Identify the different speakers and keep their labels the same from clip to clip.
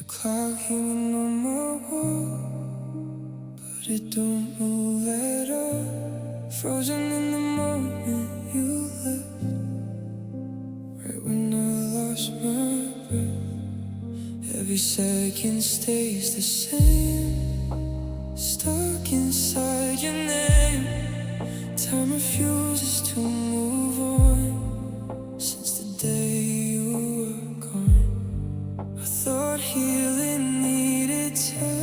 Speaker 1: clock hanging on my wall, but it don't move at all. Frozen in the moment you left, right when I lost my breath. Every second stays the same, stuck inside your name. Time refuses to move on since the day you were gone. I thought healing needed time,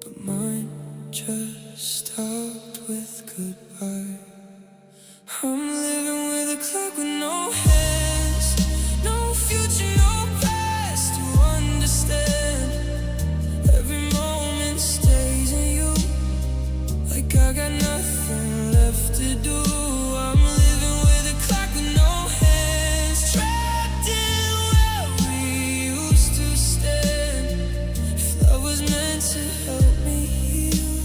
Speaker 1: but mine just stopped with goodbye. I'm living with a clock with no hands, no future, no past to understand. Every moment stays in you, like I got nothing left to do. I'm living with a clock with no hands, trapped in where we used to stand. If love was meant to help me heal,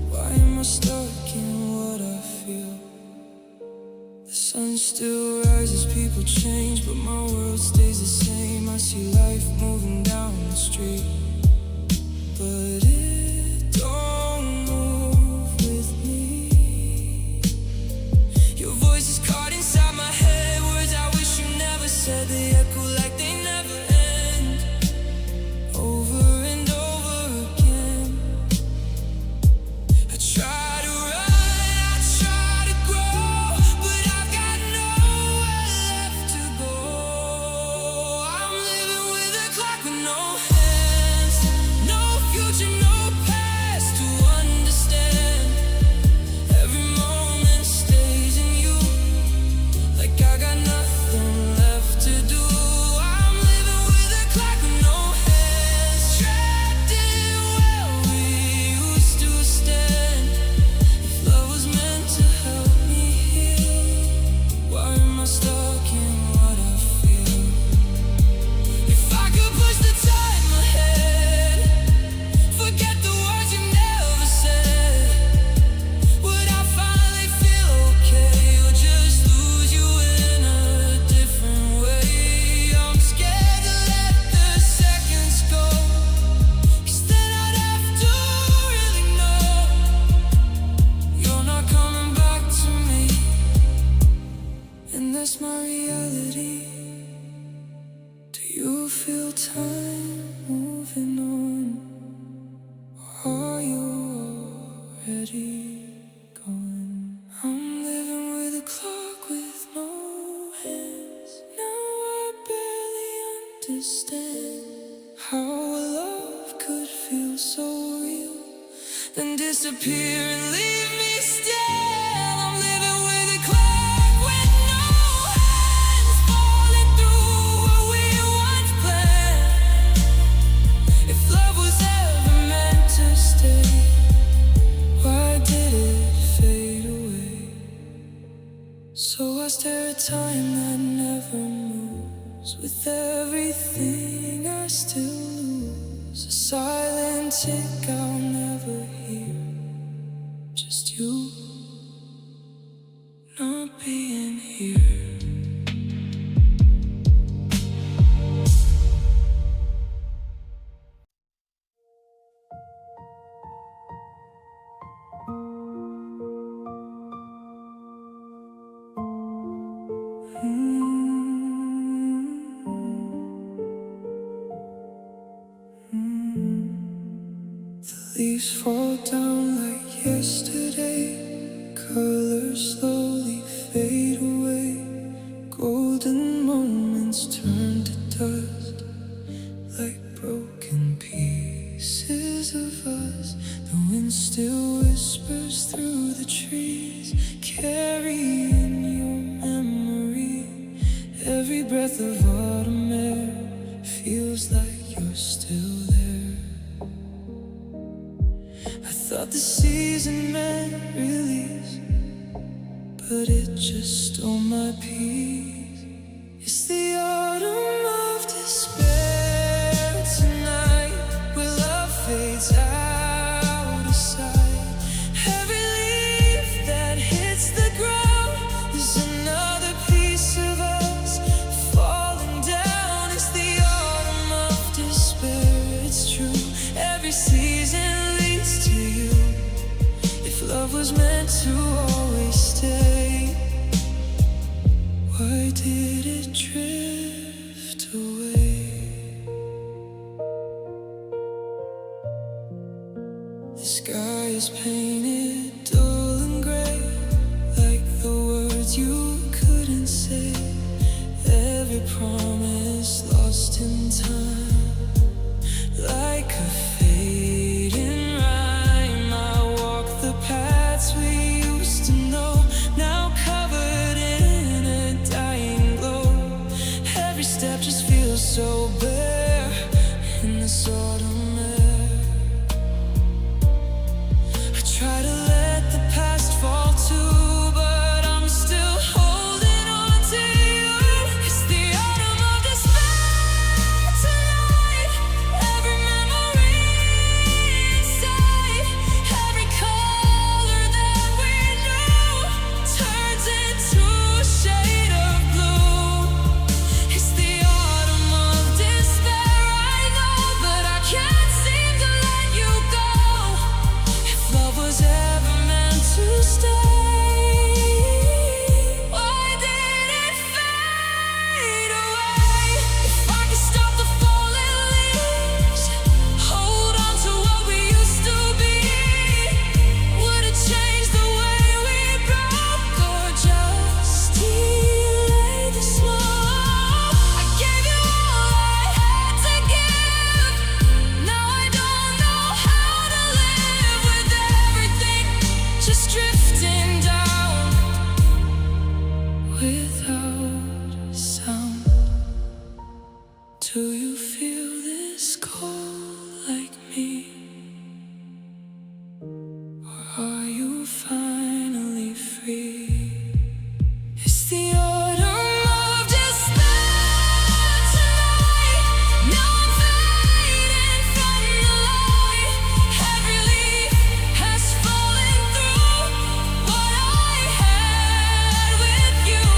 Speaker 1: why am I stuck in what I feel? The sun still rises, people change, but my world stays the same. I see life moving down the street, but it don't move with me. Your voice is caught inside my head, words I wish you never said. They echo like they never end, over and over again. I try to run, I try to grow, but I've got nowhere left to go. I'm living with a clock with no hands, no future, no past to understand. Every moment stays in you, like I got nothing left to do. I'm living with a clock with no hands, trapped in where we used to stand. If love was meant to help me heal, why am I stuck in what I feel? If I could push the time ahead, forget the words you never said, would I finally feel okay, or just lose you in a different way? I'm scared to let the seconds go, 'cause then I'd have to really know you're not coming back to me. And that's my reality. Do you feel time moving on, or are you already gone? I'm living with a clock with no hands. Now I barely understand how a love could feel so real, then disappear and leave me still. I'm living with a clock with no hands, falling through what we once planned. If love was ever meant to stay, why did it fade away? So I stare at time that never moves, with everything I still lose. A silent tick I'll never hear, just you not being here. The leaves fall down like yesterday, colors slowly fade away. Golden moments turn to dust, like broken pieces of us. The wind still whispers through the trees, carrying your memory. Every breath of autumn air feels like you're still there. I thought the season meant release, but it just stole my peace. It's the autumn of despair tonight, where love fades out of sight. Every leaf that hits the ground is another piece of us falling down. It's was meant to always stay. Why did it drift away? The sky is painted dull and gray, like the words you couldn't say. Every promise lost in time, like a fading rhyme. I walk the paths we used to know, now covered in a dying glow. Every step just feels so bare in this autumn air. I try to let the past fall too, but I'm still holding on to you. It's the autumn of despair tonight. Every memory inside, every color that we knew turns into a shade of blue. It's the autumn of despair, I know, but I can't seem to let you go. If love was ever meant to stay, why did it fade away? If I could stop the falling leaves, hold on to what we used to be, would it change the way we broke, or just delay the slow? I gave you all I had to give. Now I don't know how to live with everything just drifting down without a sound. Do you feel this cold like me? Or are you finally free? It's the autumn of despair tonight. Now I'm fading from the light. Every leaf has fallen through what I had with you.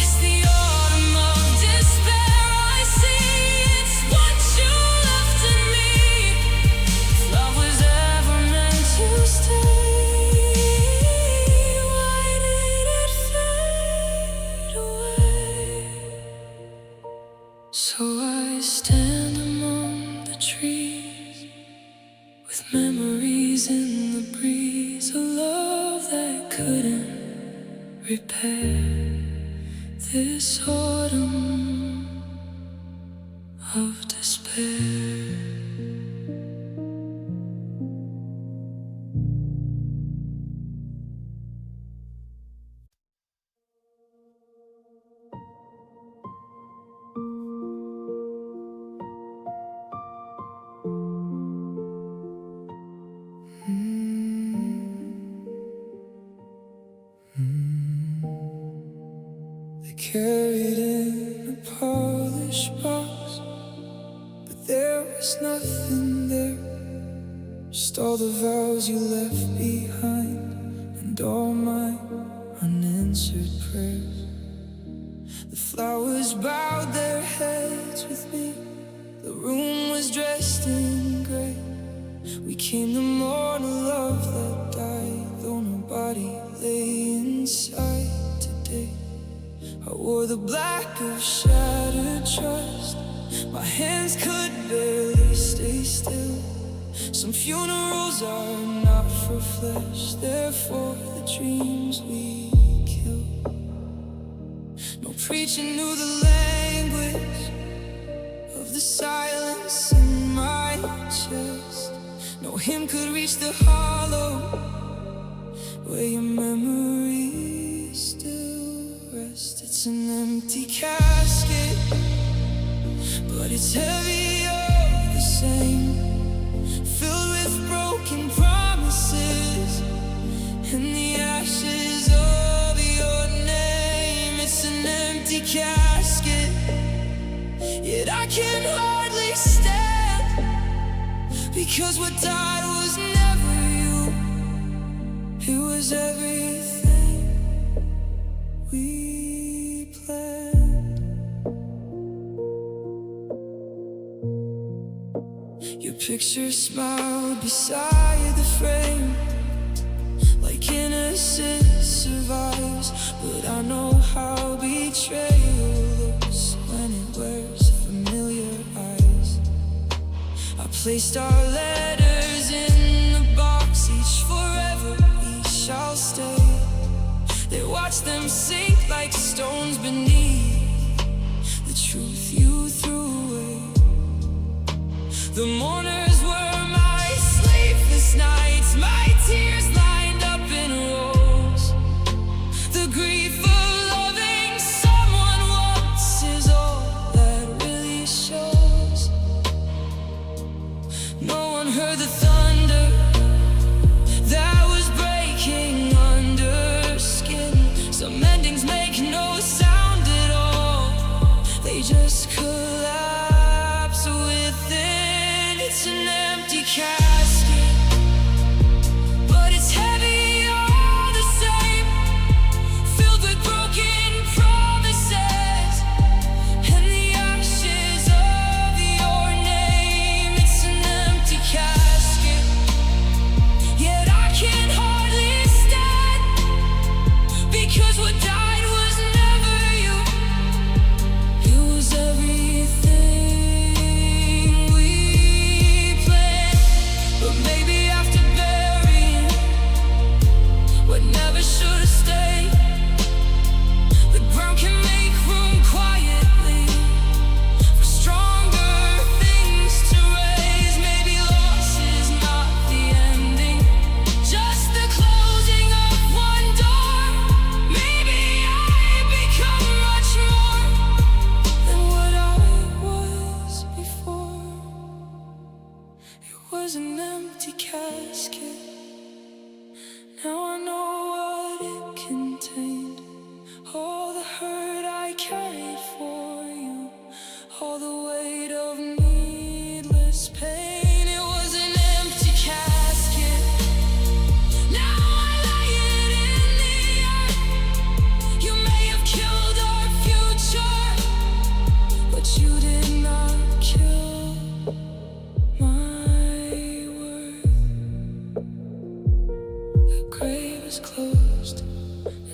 Speaker 1: It's the autumn of despair, I see. It's what you left in me. If love was ever meant to stay, why did it fade away? So I stand among the trees, with memories in the breeze, a love that couldn't repair this autumn of despair. They carried in a polished box, but there was nothing there. Just all the vows you left behind, and all my unanswered prayers. The flowers bowed their heads with me. The room was dressed in gray. We came to mourn a love that died, though nobody lay inside today. I wore the black of shattered trust. My hands could barely stay still. Some funerals are not for flesh, they're for the dreams we kill. No preacher knew the language of the silence in my chest. No hymn could reach the hollow where your memory still rests. It's an empty casket, but it's heavy all the same, filled with broken promises and the ashes of your name. It's an empty casket, yet I can hardly stand, because what died was never you. It was everything we planned. Your picture smiled beside the frame, innocence survives, but I know how betrayal looks when it wears familiar eyes. I placed our letters in the box, each forever, each shall stay. They watch them sink like stones beneath the truth you threw away. The mourners were my sleepless nights, my tears lined up in rows. The grief of loving someone once is all that really shows. No one heard the thunder that was breaking under skin. Some endings make no sound at all, they just collapse within. It's an empty casket, but it's heavy all the same, filled with broken promises and the ashes of your name. It's an empty casket, yet I can hardly stand, because what died was never you. It was everything we planned. But maybe after burying what never should have stayed, the ground can make room quietly for stronger things to raise. Maybe loss is not the ending, just the closing of one door. Maybe I've become much more than what I was before. It was an empty casket, now I know what it contained. All the hurt I carried for you, all the weight of needless pain. It was an empty casket, now I lay it in the earth. You may have killed our future, but you did not kill my worth. The grave is closed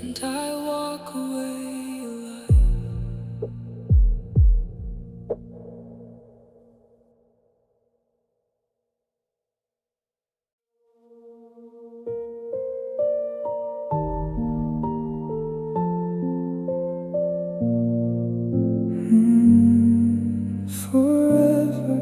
Speaker 1: and I walk away alive. Forever.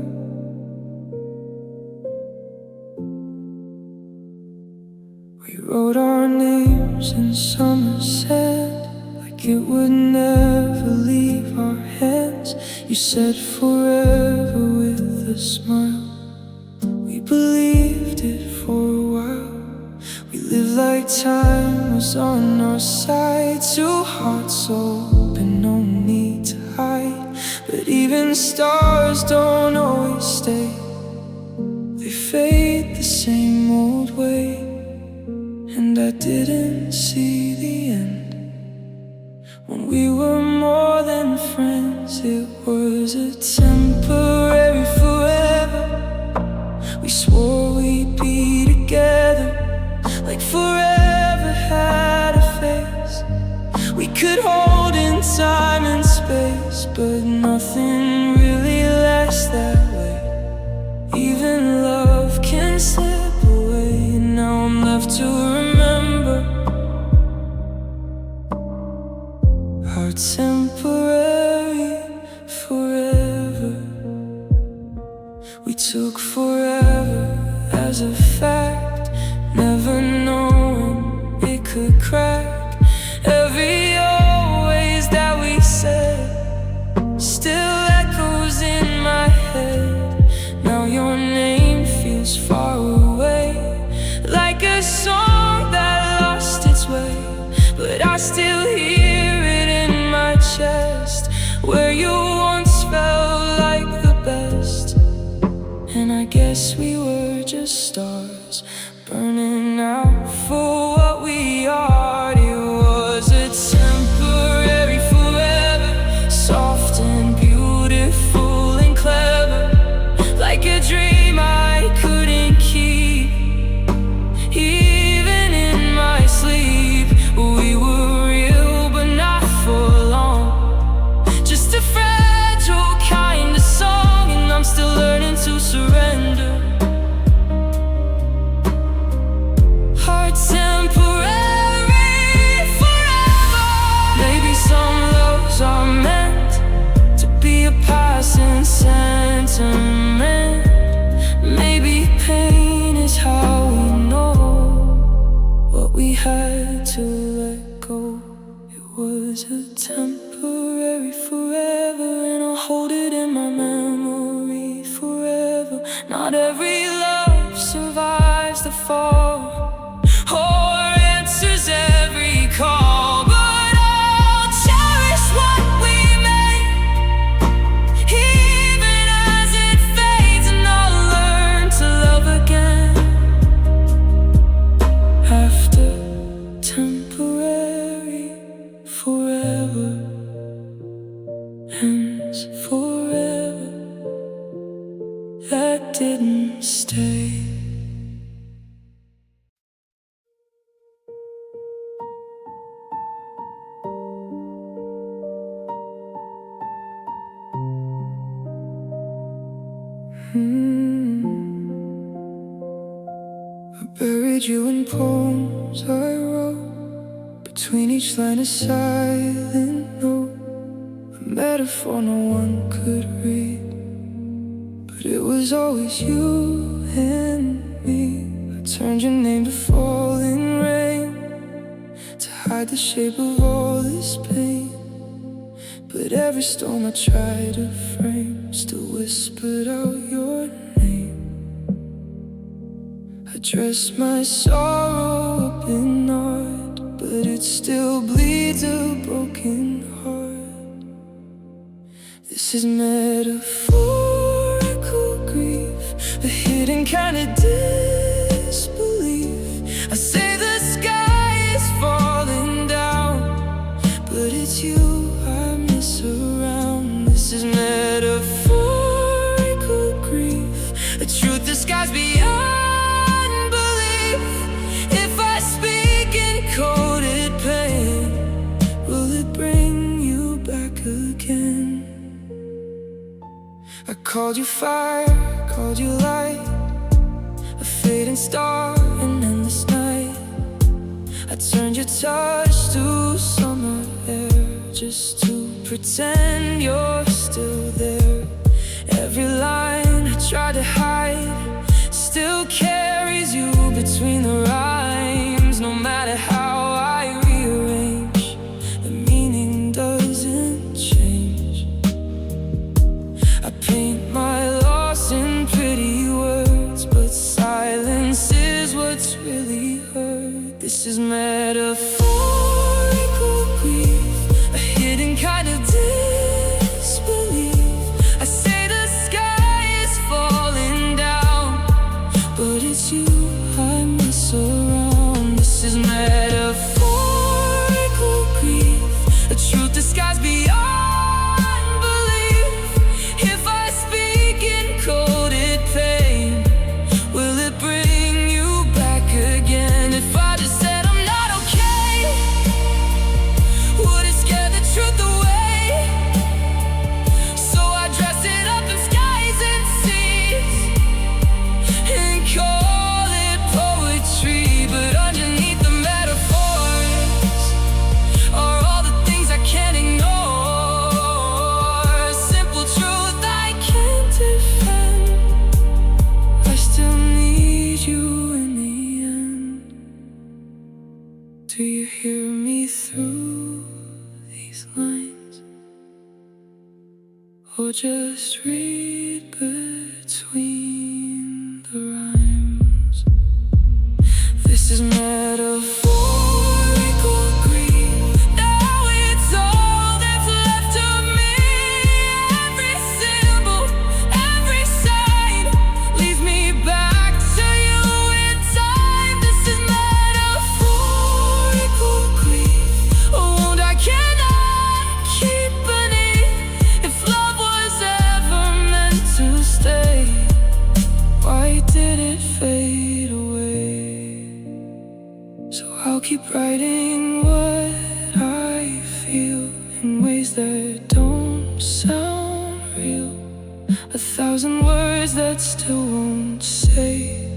Speaker 1: We wrote our names in summer sand, like it would never leave our hands. You said forever with a smile. We believed it for a while. We lived like time was on our side. Two hearts open, no need to hide. But even stars don't always stay, they fade the same old way. And I didn't see the end when we were more than friends. It was a temporary forever. We swore we'd be together, like forever had a face. We could hold in time and space, but nothing really lasts that way. Even love can slip away, and now I'm left to remember our temporary forever. We took forever as a fact, never knowing it could crack. Every always that we said still echoes in my head. Now your name feels far away, like a song that lost its way, but I still hear it in my chest, where you once felt like the best. And I guess we were just stars burning out for what we are. It was a temporary forever, soft and beautiful and clever, like a dream I couldn't keep, even in my sleep. had to let go. It was a temporary forever, and I'll hold it in my memory forever. Not every love survives the fall or answers every call, but I'll cherish what we made, even as it fades, and I'll learn to love again. After temporary forever ends forever, that didn't stay. I buried you in poems I wrote, between each line a silent note, a metaphor no one could read, but it was always you and me. I turned your name to falling rain, to hide the shape of all this pain, but every storm I tried to frame still whispered out your name. I dress my sorrow up in art, but it still bleeds a broken heart. This is metaphorical grief, a hidden kind of disbelief. I say the sky is falling down, but it's you I miss around. This is metaphorical grief, a truth disguised beyond belief. If I speak in coded pain, will it bring you back again? I called you fire, called you light, a fading star, an endless night. I turned your touch to summer air, just to pretend you're still there. Every line I tried to hide still carries you between the rhymes. No matter how I rearrange, the meaning doesn't change. I paint my loss in pretty words, but silence is what's really hurt. This is metaphorical grief, a hidden kind of disbelief. I say the sky is falling down, but it's you I miss around. This is metaphorical grief, a truth disguised beyond belief. If I speak in coded pain, will it bring you back again? If I just said I'm not okay, would it scare the truth away? So I dress it up in skies and seas and call it poetry, but underneath the metaphors are all the things I can't ignore. Simple truth I can't defend, I still need you in the end. Do you hear me through these lines, or just read between the rhymes? This is metaphorical grief. Now it's all that's left of me. Every symbol, every sign leads me back to you in time. This is metaphorical grief, a wound I cannot keep beneath. If love was ever meant to stay, why did it fade away? So I'll keep writing what I feel in ways that don't sound real, 1,000 words that still won't say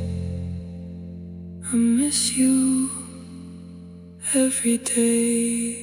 Speaker 1: I miss you every day.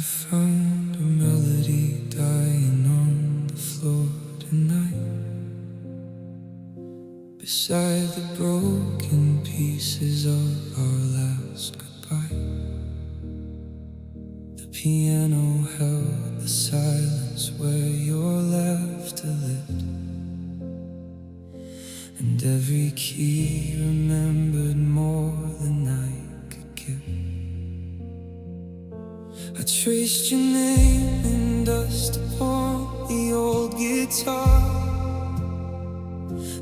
Speaker 1: found a melody dying on the floor tonight, beside the broken pieces of our last goodbye. The piano held the silence where you're left to lift, and every key remembered more than I could give. I traced your name in dust upon the old guitar,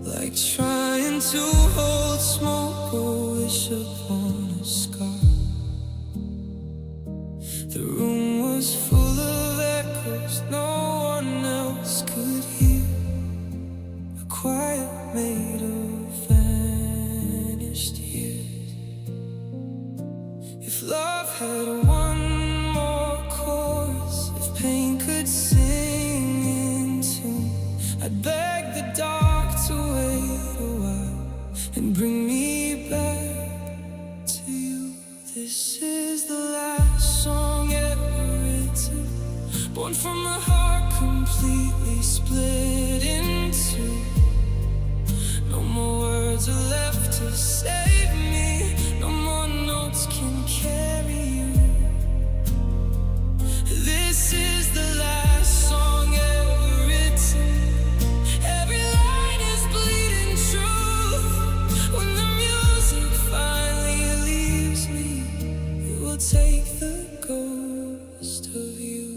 Speaker 1: like trying to hold smoke or wish upon a scar. The room was full of echoes no one else could hear, a quiet made of vanished years. If love had one more chorus, if pain could sing in tune, I'd beg the dark to wait a while and bring me back to you. This is the last song ever written, born from a heart completely split in two. No more words are left to save me, no more notes can carry you. This is the last song ever written, every line is bleeding truth. When the music finally leaves me, it will take the ghost of you.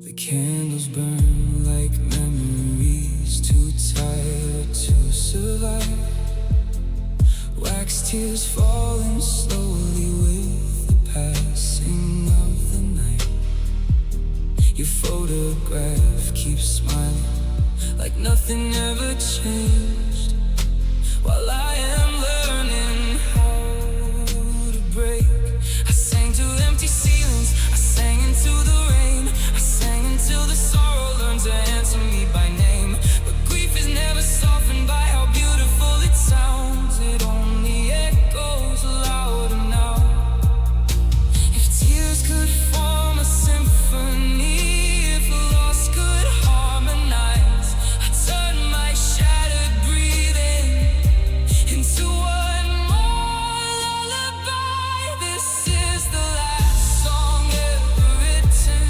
Speaker 1: The candles burn like memories, too tired to survive. Wax tears falling slowly with the passing of the night. Your photograph keeps smiling like nothing ever changed, while I am learning how to break. I sang to empty ceilings, I sang into the rain, I sang until the sorrow learned to answer me by name. But grief is never softened by how beautiful it sounds, it only echoes louder now. If tears could form a symphony, if loss could harmonize, I'd turn my shattered breathing into one more lullaby. This is the last song ever written,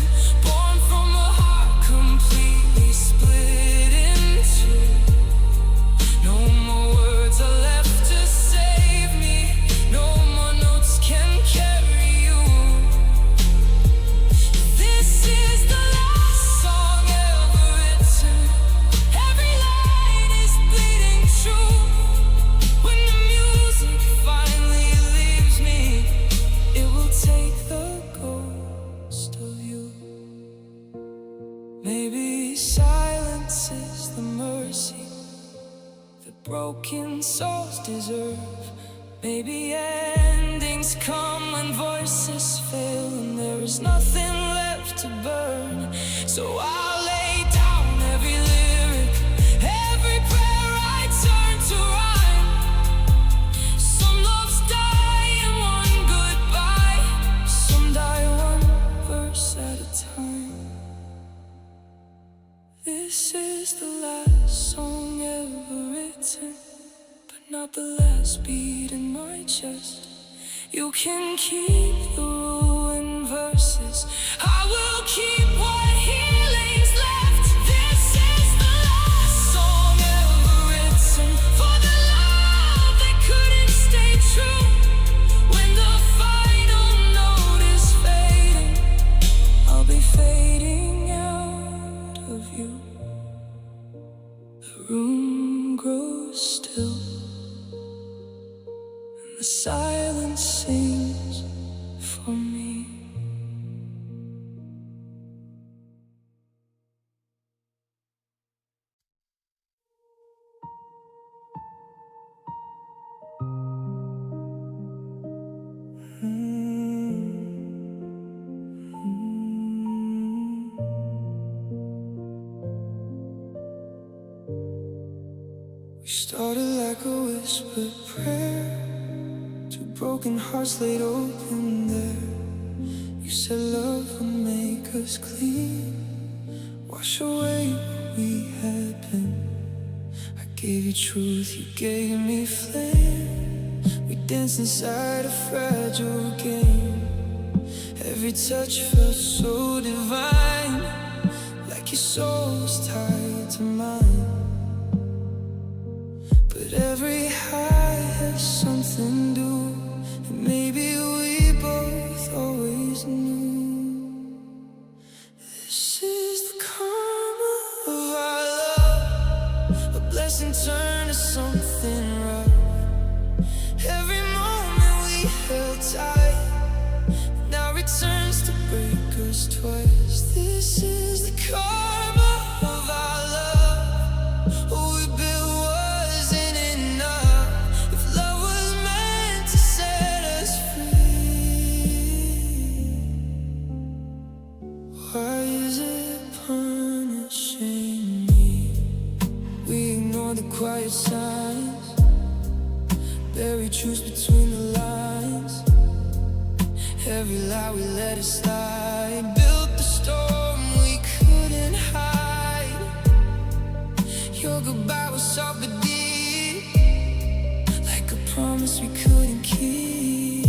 Speaker 1: born from a heart completely split in two. No more words are left to save me, no more notes can carry you. This is the last song ever written, every line is bleeding true. When the music finally leaves me, it will take the ghost of you. Maybe silence is the mercy that broken souls deserve. Maybe endings come when voices fail and there is nothing left to burn. So I'll lay down every lyric, every prayer I turn to rhyme. Some loves die in one goodbye, some die one verse at a time. This is the last song ever written, but not the last beat in my chest. You can keep the ruined verses, I will keep what healing's left. This is the last song ever written, for the love that couldn't stay true. When the final note is fading, I'll be fading out of you. The room grows still, and the silence sings for me. We started like a whispered prayer, two broken hearts laid open there. You said love would make us clean, wash away what we had been. I gave you truth, you gave me flame. We danced inside a fragile game. Every touch felt so divine, like your soul was tied to mine. But every high has something new, and maybe we both always knew. This is the karma of our love, a blessing turned to something rough. Every moment we held tight now returns to break us twice. This is the karma of our love. What we built wasn't enough. If love was meant to set us free, why is it punishing me? We ignore the quiet signs, bury truths between the lines. Every lie we let it slide, built the storm we couldn't hide. Your goodbye was soft but deep, like a promise we couldn't keep.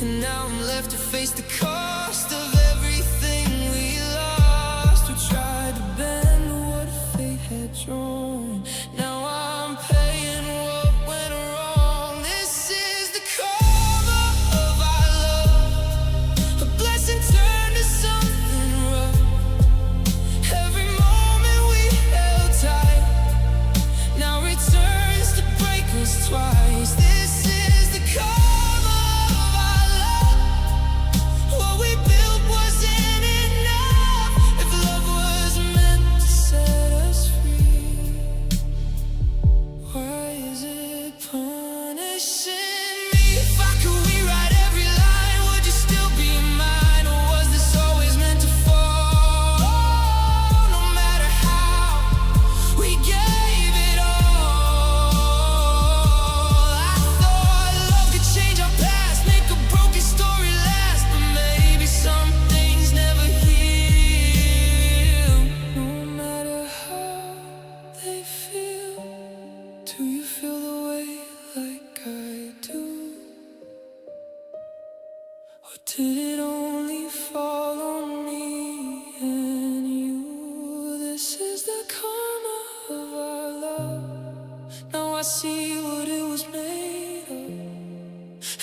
Speaker 1: And now I'm left to face the cost of everything we lost. We tried to bend what fate had drawn. Now I'm paying what went wrong. This is the karma of our love, a blessing turned to something rough. Every moment we held tight now returns to break us twice. This is the karma of our love. What we built wasn't enough. If love was meant to set us free, why is it punishing me? If I could rewrite every line, would you still be mine? Or was this always meant to fall? No matter how we gave it all, I thought love could change our past, make a broken story last. But maybe some things never heal. No matter how they feel, do you feel the way like I do? Or did it only fall on me and you? This is the karma of our love. Now I see what it was made of.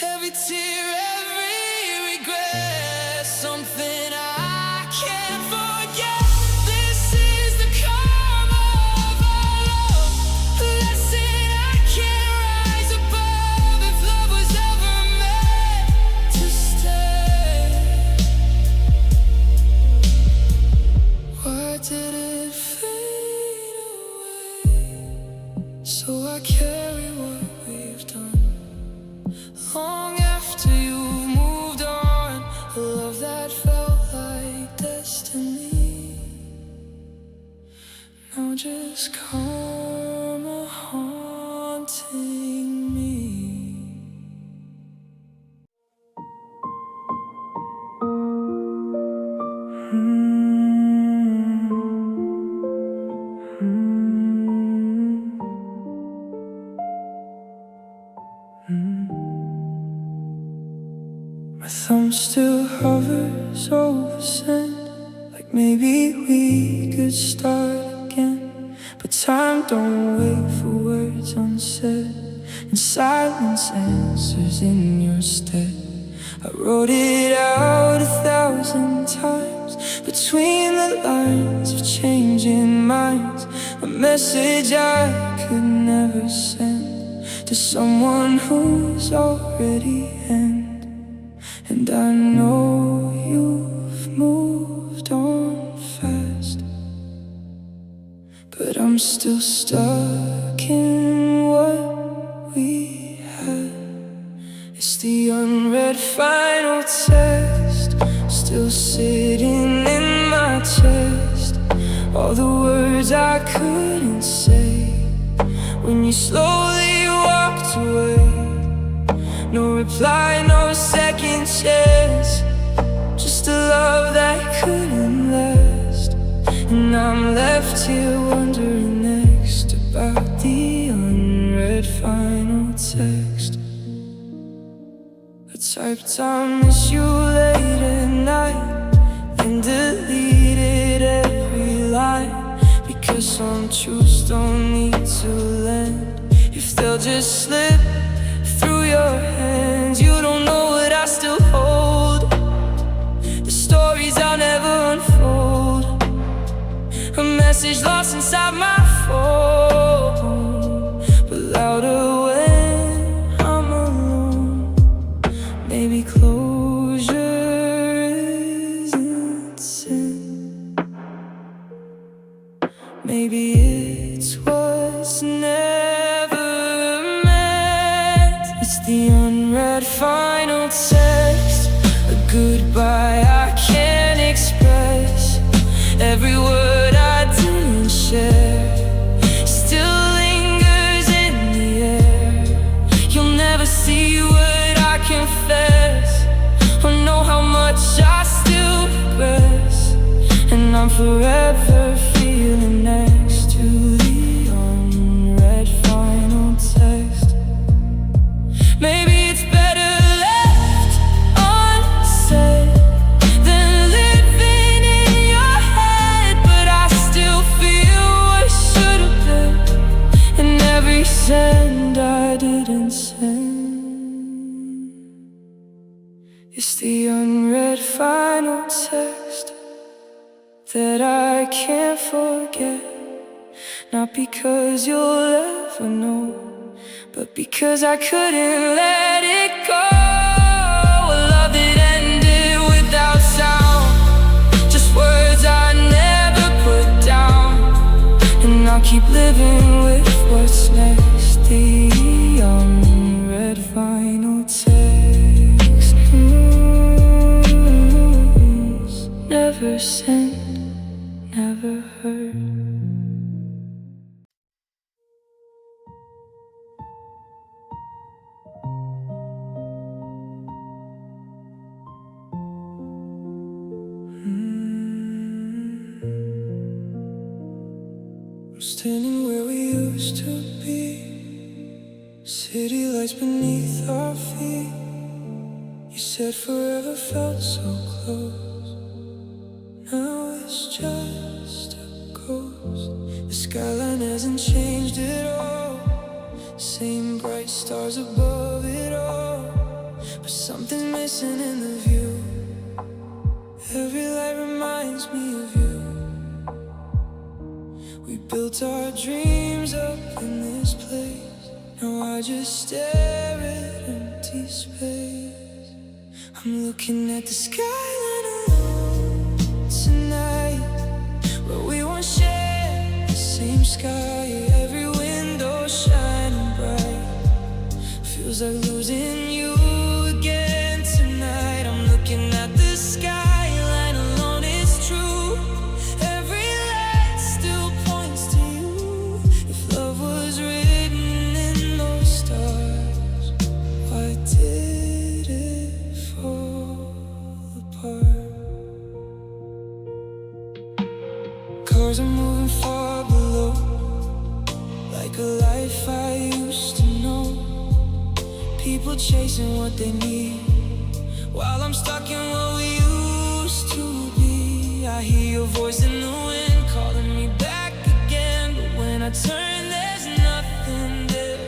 Speaker 1: Every tear, every regret, something I can't forget. This is the karma of our love, a lesson I can't rise above. If love was ever meant to stay, why did it fade away? So I carry what we've done long after you've moved on. A love that felt like destiny, now just karma haunting me. My thumb still hovers over send, like maybe we could start again. But time don't wait for words unsaid, and silence answers in your stead. I wrote it out 1,000 times, between the lines of changing minds. A message I could never send to someone who's already end. And I know you've moved on fast, but I'm still stuck in what we had. It's the unread final test, still sitting in my chest. All the words I couldn't say when you slowly walked away. No reply, no second chance. sat here wondering next about the unread final text. I typed I miss you late at night, then deleted every line, because some truths don't need to land if they'll just slip through your hands. You don't know what I still hold, the stories I'll never unfold, a message lost inside my phone, but louder when I'm alone. Maybe closure isn't sin, maybe it's what's never meant. It's the unread final text, a goodbye I can't express. Every word I didn't share still lingers in the air. You'll never see what I confess, or know how much I still progress. And I'm forever feeling next to the unread final text. Maybe it's better left unsaid than living in your head, but I still feel what should have been, and every send I didn't send. It's the unread final text that I can't forget, not because you'll ever know, but because I couldn't let it go. A love that ended without sound, just words I never put down, and I'll keep living with what's next. The unread final text. Never sent, never heard. I'm standing where we used to be, city lights beneath our feet. You said forever felt so close, now it's just a ghost. The skyline hasn't changed at all, same bright stars above it all, but something's missing in the view. Every light reminds me of you. We built our dreams up in this place, now I just stare at empty space. I'm looking at the skyline alone tonight, where we once shared the same sky. Every window shining bright, feels like losing you again tonight. I'm looking at the skyline alone, it's true. Every light still points to you. If love was written in those stars, why did it fall apart? Cars are moving far below, like a life I used to know. People chasing what they need, while I'm stuck in what we used to be. I hear your voice in the wind calling me back again, but when I turn there's nothing there,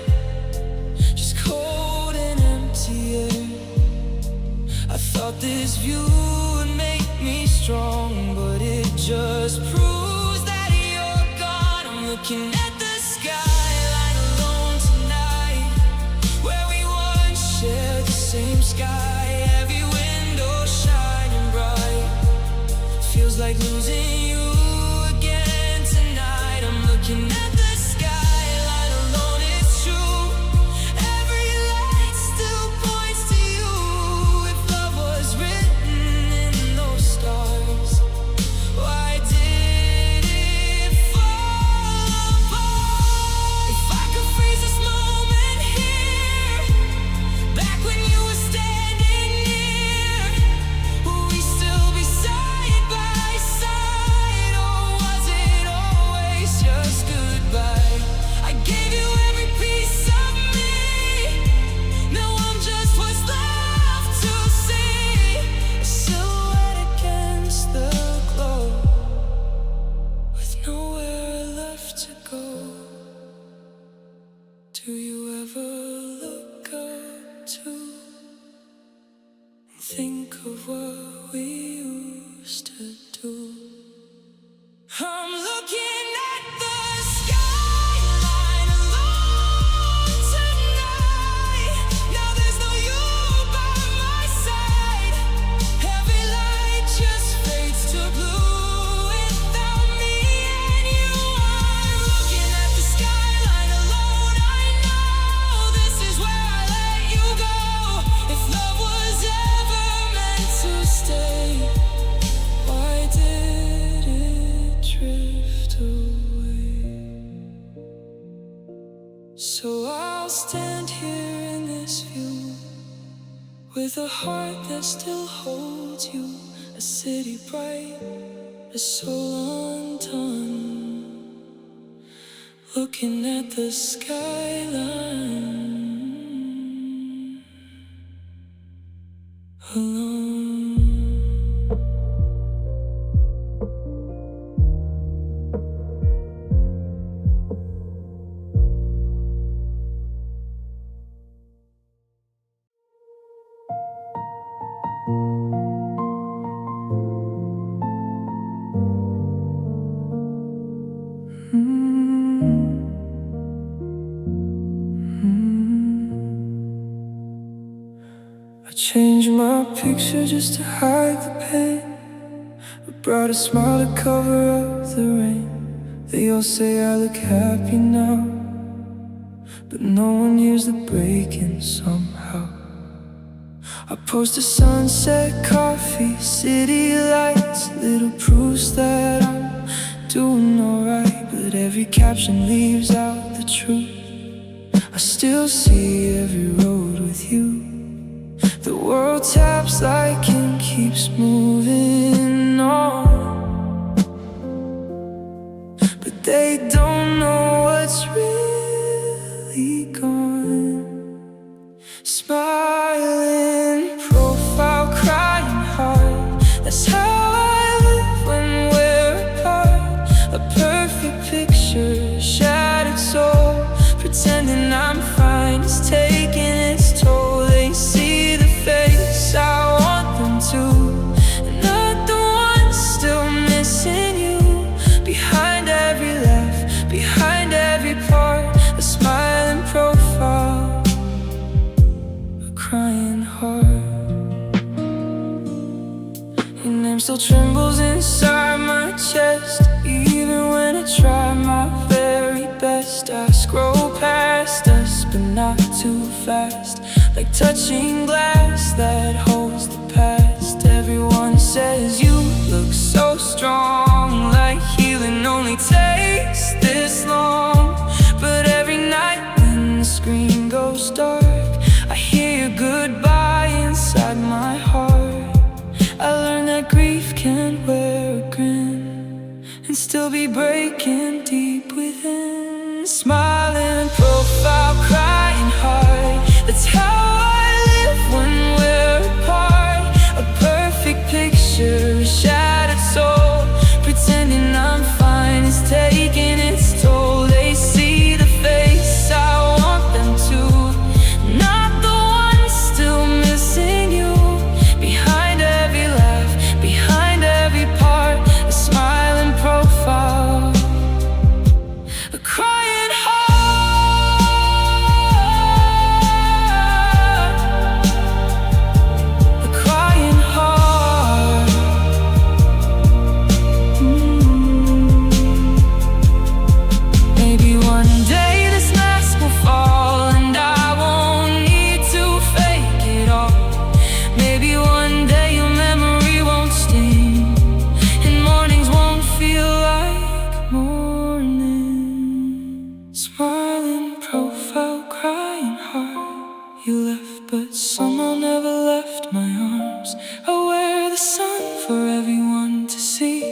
Speaker 1: just cold and empty air. I thought this view would make me strong, but it just proves that you're gone. I'm looking at the skyline alone tonight, where we once shared the same sky. Every window shining bright, feels like losing you again tonight. I'm looking at the skyline alone, it's true. Every light still points to you. If love was written in those stars, why did it fall apart? If I could freeze this moment here, back when you were standing near, would we still be side by side? used to do. I'm looking at the skyline alone tonight. Now there's no you by my side. Every light just fades to blue without me and you. I'm looking at the skyline alone. I know this is where I let you go. If love was ever meant to stay, why did it drift away? So I'll stand here in this view with a heart that still holds you, a city bright, a soul undone, looking at the skyline alone. I changed my picture just to hide the pain. I brought a smile to cover up the rain. They all say I look happy now, but no one hears the breaking somehow. I post a sunset, coffee, city lights, little proofs that I'm doing alright. But every caption leaves out the truth. I still see every road with you. The world taps like and keeps moving on, but they don't know what's really gone. Smiling profile, crying heart. That's how I live when we're apart. A perfect picture, shattered soul, pretending I'm fine is taking its toll. They see the face I want them to, and not the one still missing you. Behind every laugh, behind every part, a smiling profile, a crying heart. Your name still trembles inside my chest, even when I try my very best. I scroll past us, but not too fast, like touching glass that holds the past. Everyone says you look so strong, like healing only takes this long. But every night when the screen goes dark, I hear your goodbye inside my heart. I learned that grief can wear a grin and still be breaking deep within. Smiling profile, crying heart. That's how I live when we're apart. A perfect picture, a shattered soul, pretending I'm fine is taking its toll. They see the face I want them to, not the one still missing you. Behind every laugh, behind every part, a smiling profile, a crying heart, a crying heart. Maybe one day this mask will fall and I won't need to fake it all. Maybe one day your memory won't sting and mornings won't feel like morning. Smiling profile, crying heart. You left, but somehow never left my arms. I wear the sun for everyone to see,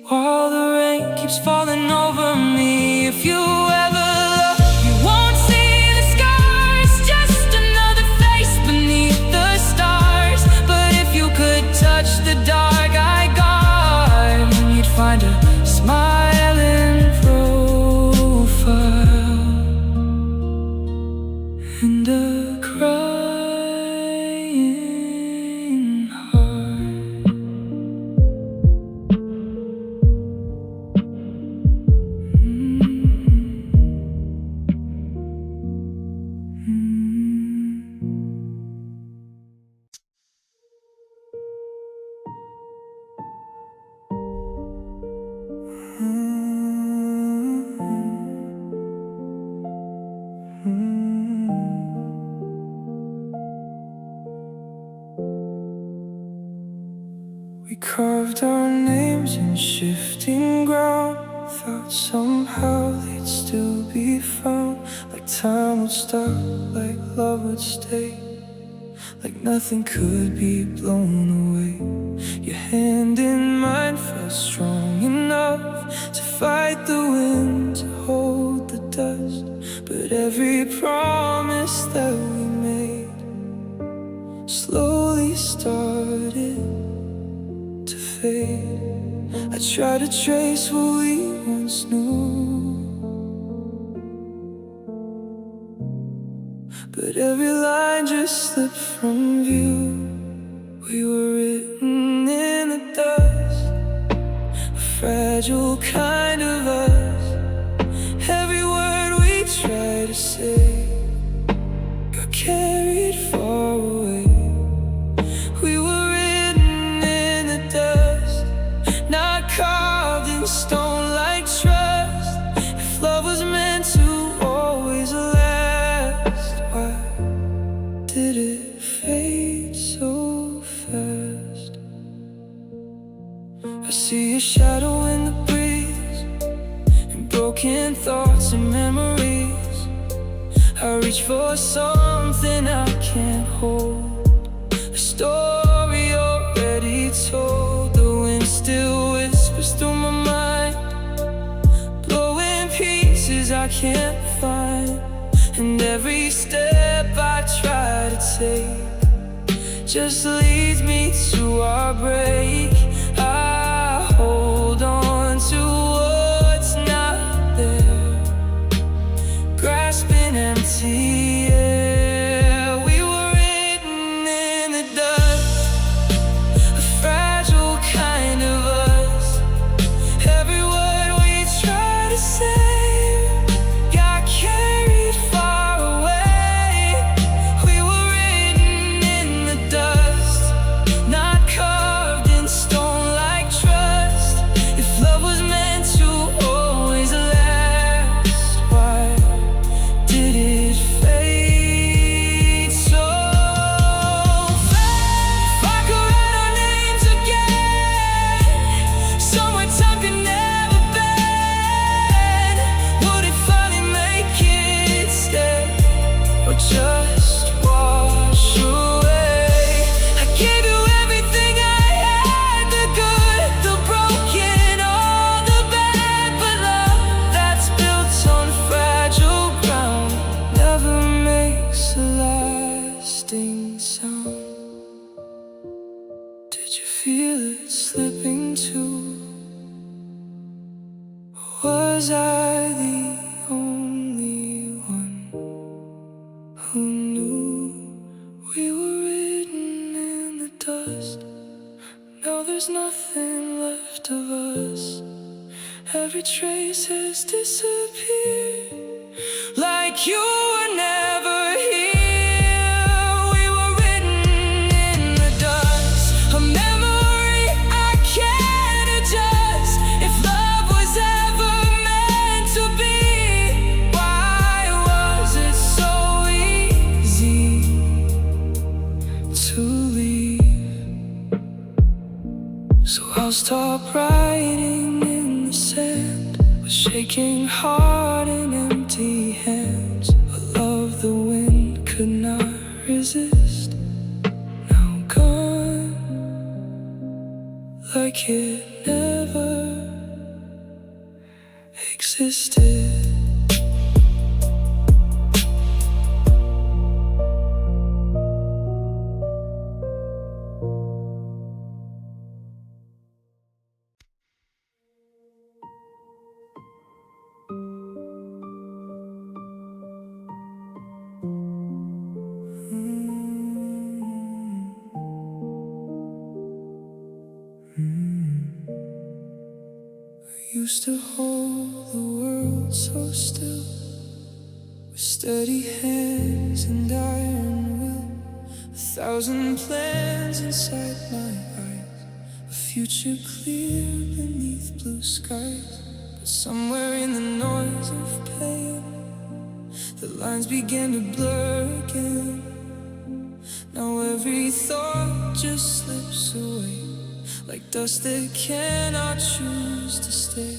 Speaker 1: while the rain keeps falling over me. If you ever look, you won't see the scars, just another face beneath the stars. But if you could touch the dark I guard, you'd find a smiling profile and a crying heart. We carved our names in shifting ground, thought somehow they'd still be found. Like time would stop, like love would stay, like nothing could be blown away. Your hand in mine felt strong enough to fight the wind, to hold the dust. But every promise that we made slowly started to fade. I try to trace what we once knew, but every line just slipped from view. We were written in the dust, a fragile kind of us. Every word we tried to say got carried far away. We were written in the dust, not carved in stone like trust. If love was meant to always last, why did it fade so fast? I see a shadow in the breeze, and broken thoughts and memories. I reach for something I can't hold, a story already told. The wind still whispers through my mind, blowing pieces I can't find. And every step I try to take just leads me to our break. I hold on to what's not there, grasping empty air. We were written in the dust, a fragile kind of us. Every word we tried to say got carried far away. We were written in the dust, not carved in stone like trust. If love was meant to always last, why did it fade so fast? If I could write our names again, somewhere time could never bend, would it finally make it stay, or just wash away? I gave you everything I had, the good, the broken, all the bad. But love that's built on fragile ground never makes a lasting sound. Did you feel it slipping too? Or was I the only one who knew? We were written in the dust, now there's nothing left of us. Every trace has disappeared, like you were never here. We were written in the dust, a memory I can't adjust. If love was ever meant to be, why was it so easy to leave? So I'll stop writing in the sand, with shaking heart and empty hands. A love the wind could not resist, now gone, like it never existed. Used to hold the world so still, with steady hands and iron will. 1,000 plans inside my eyes, a future clear beneath blue skies. But somewhere in the noise of pain, the lines began to blur again. Now every thought just slips away, like dust that cannot choose to stay.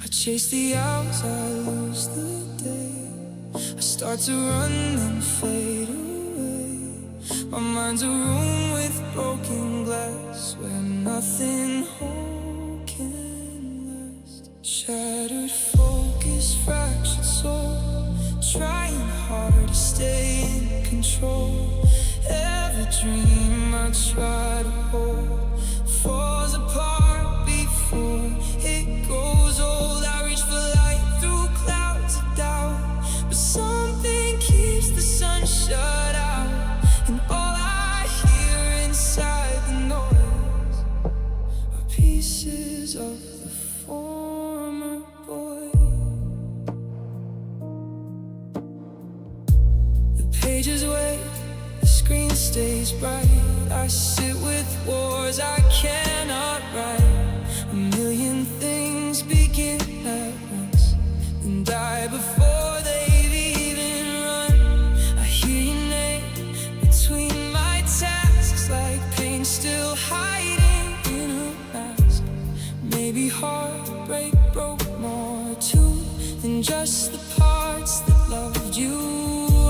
Speaker 1: I chase the hours, I lose the day. I start to run then fade away. My mind's a room with broken glass where nothing whole can last. Shattered focus, fractured soul, trying hard to stay in control. Every dream I try to hold falls apart before it grows old. I reach for light through clouds of doubt, but something keeps the sun shut out. And all I hear inside the noise are pieces of the former boy. The pages wait, the screen stays bright. I sit with wars I cannot write. A million things begin at once and die before they've even run. I hear your name between my tasks, like pain still hiding in a mask. Maybe heartbreak broke more too than just the parts that loved you.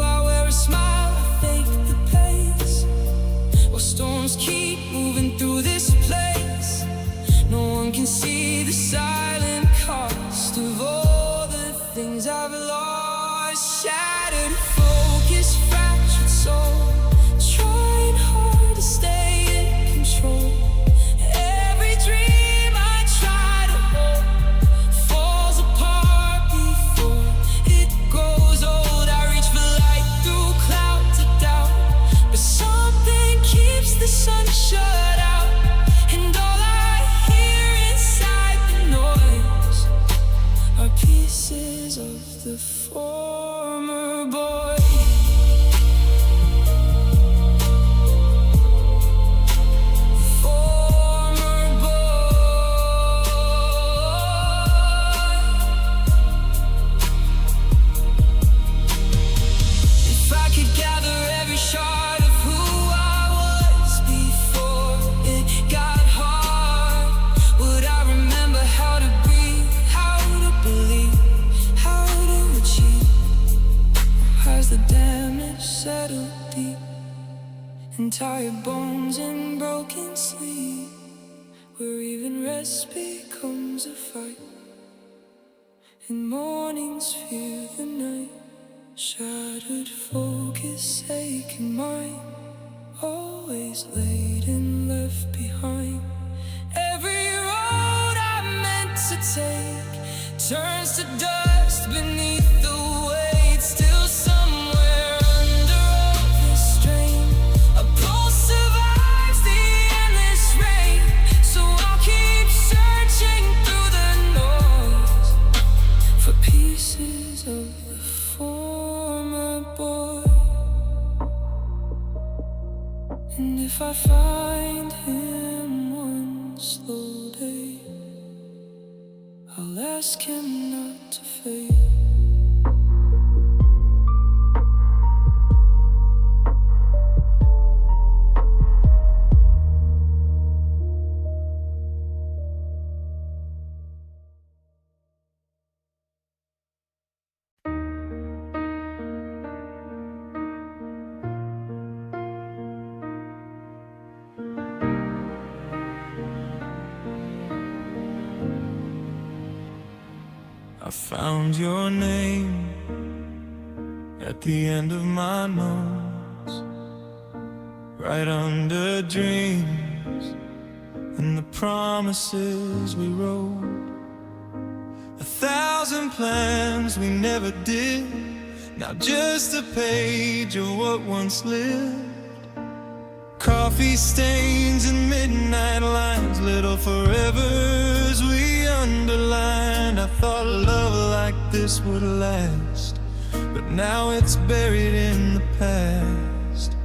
Speaker 1: I wear a smile, I fake the pace, while storms keep moving through this place. No one can see the silent cost of all the things I've lost. Shattered focus, fractured soul, trying hard to stay in control. Every dream I try to hold falls apart before it grows old. I reach for light through clouds of doubt, but something keeps the sun shut out. And all I hear inside the noise are pieces of the former boy. Former boy. If I could gather every shard of who I was before it got hard, would I remember how to breathe, how to believe, how to achieve? Or has the damage settled deep, and tired bones and broken sleep, where even rest becomes a fight, and mornings fear the night? Shattered focus, aching mind, always late and left behind. Every road I meant to take turns to dust beneath the weight. Still somewhere under all this strain, a pulse survives the endless rain. So I'll keep searching through the noise for pieces of the former boy. And if I find him one slow day, I'll ask him not to fade.
Speaker 2: I found your name at the end of my notes, right under dreams and the promises we wrote. 1,000 plans we never did, now just a page of what once lived. Coffee stains and midnight lines, little forevers we underlined. I thought love like this would last, but now it's buried in the past.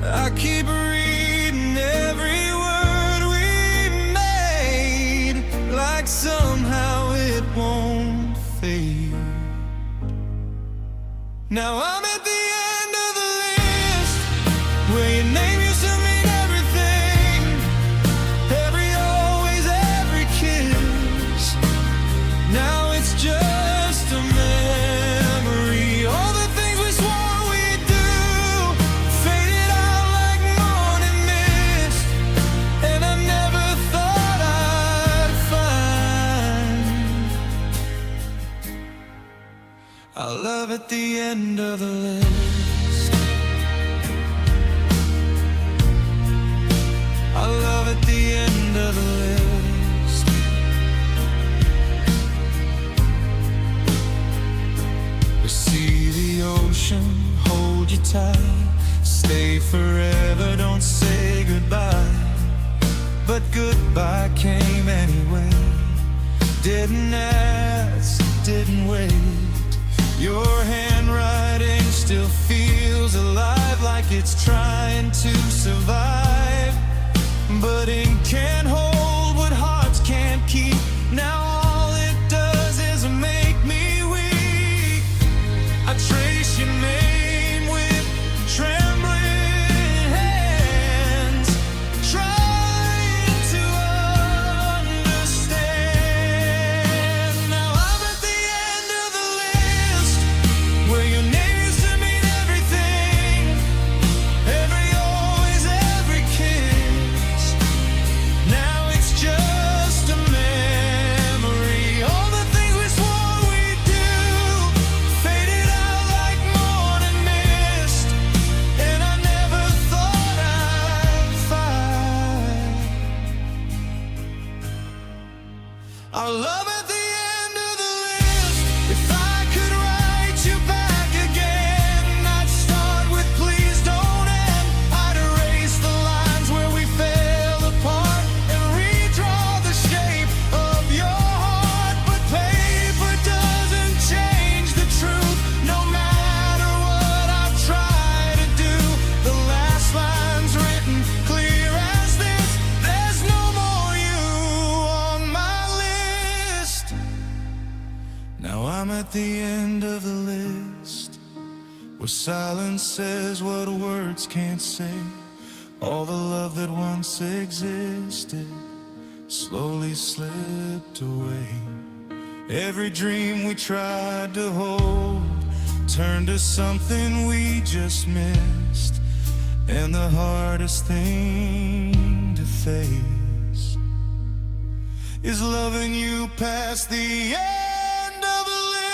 Speaker 2: I keep reading every word we made, like somehow it won't fade. Now I'm at the end of the list, where your name used to mean everything. at the end of the list. I love at the end of the list. We see the ocean, hold you tight, stay forever, don't say goodbye. But goodbye came anyway. Didn't ask, didn't wait. Your handwriting still feels alive, like it's trying to survive. But ink can't hold what hearts can't keep. Now all it does is make me weak. I trace your name with trembling hands, trying to understand. Now I'm at the end of the list, where your name used to mean everything, every always, every kiss. Now it's just a memory. All the things we swore we'd do faded out like morning mist, and I never thought I'd find our love at the end of the list. If I could write you back again, I'd start with please don't end. I'd erase the lines where we fell apart and redraw the shape of your heart. But paper doesn't change the truth, no matter what I try to do. The last line's written clear as this: there's no more you on my list. Now I'm at the end of the list, where silence says what words can't say. All the love that once existed slowly slipped away. Every dream we tried to hold turned to something we just missed. And the hardest thing to face is loving you past the end of the list.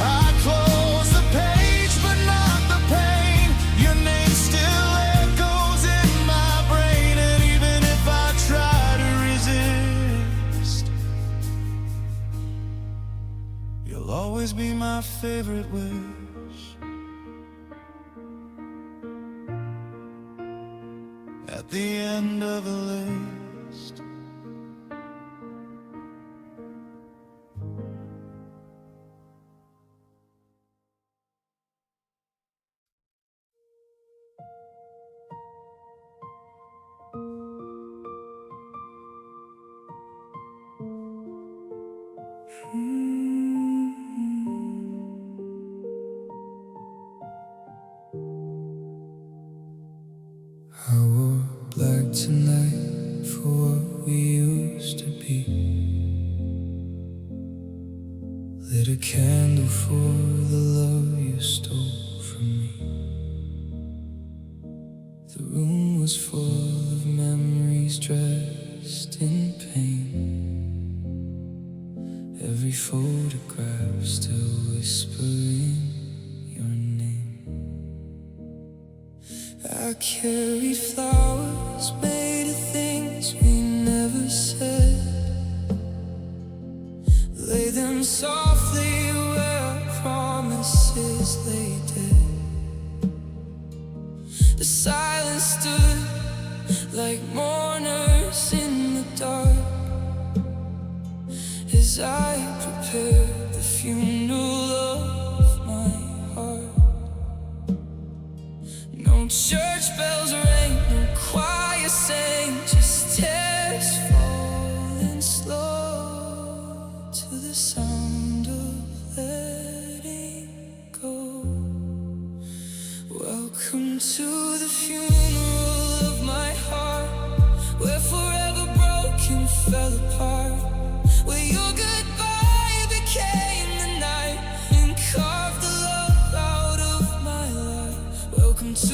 Speaker 2: I close the page, but not the pain. Your name still echoes in my brain, and even if I try to resist, you'll always be my favorite wish. At the end of the list.
Speaker 3: I wore black tonight for what we used to be. Lit a candle for the love you stole from me. The room was full of memories dressed in pain. Every photograph still whispering your name. I carried flowers made of things we never said. Lay them softly where our promises lay dead. The silence stood like mourners in the dark as I prepared the funeral of my heart. No church bells rang, no choir sang, just tears falling slow to the sound of letting go. Welcome to the funeral of my heart, where forever broke and fell apart, where your goodbye became the night and carved the love out of my life. Welcome to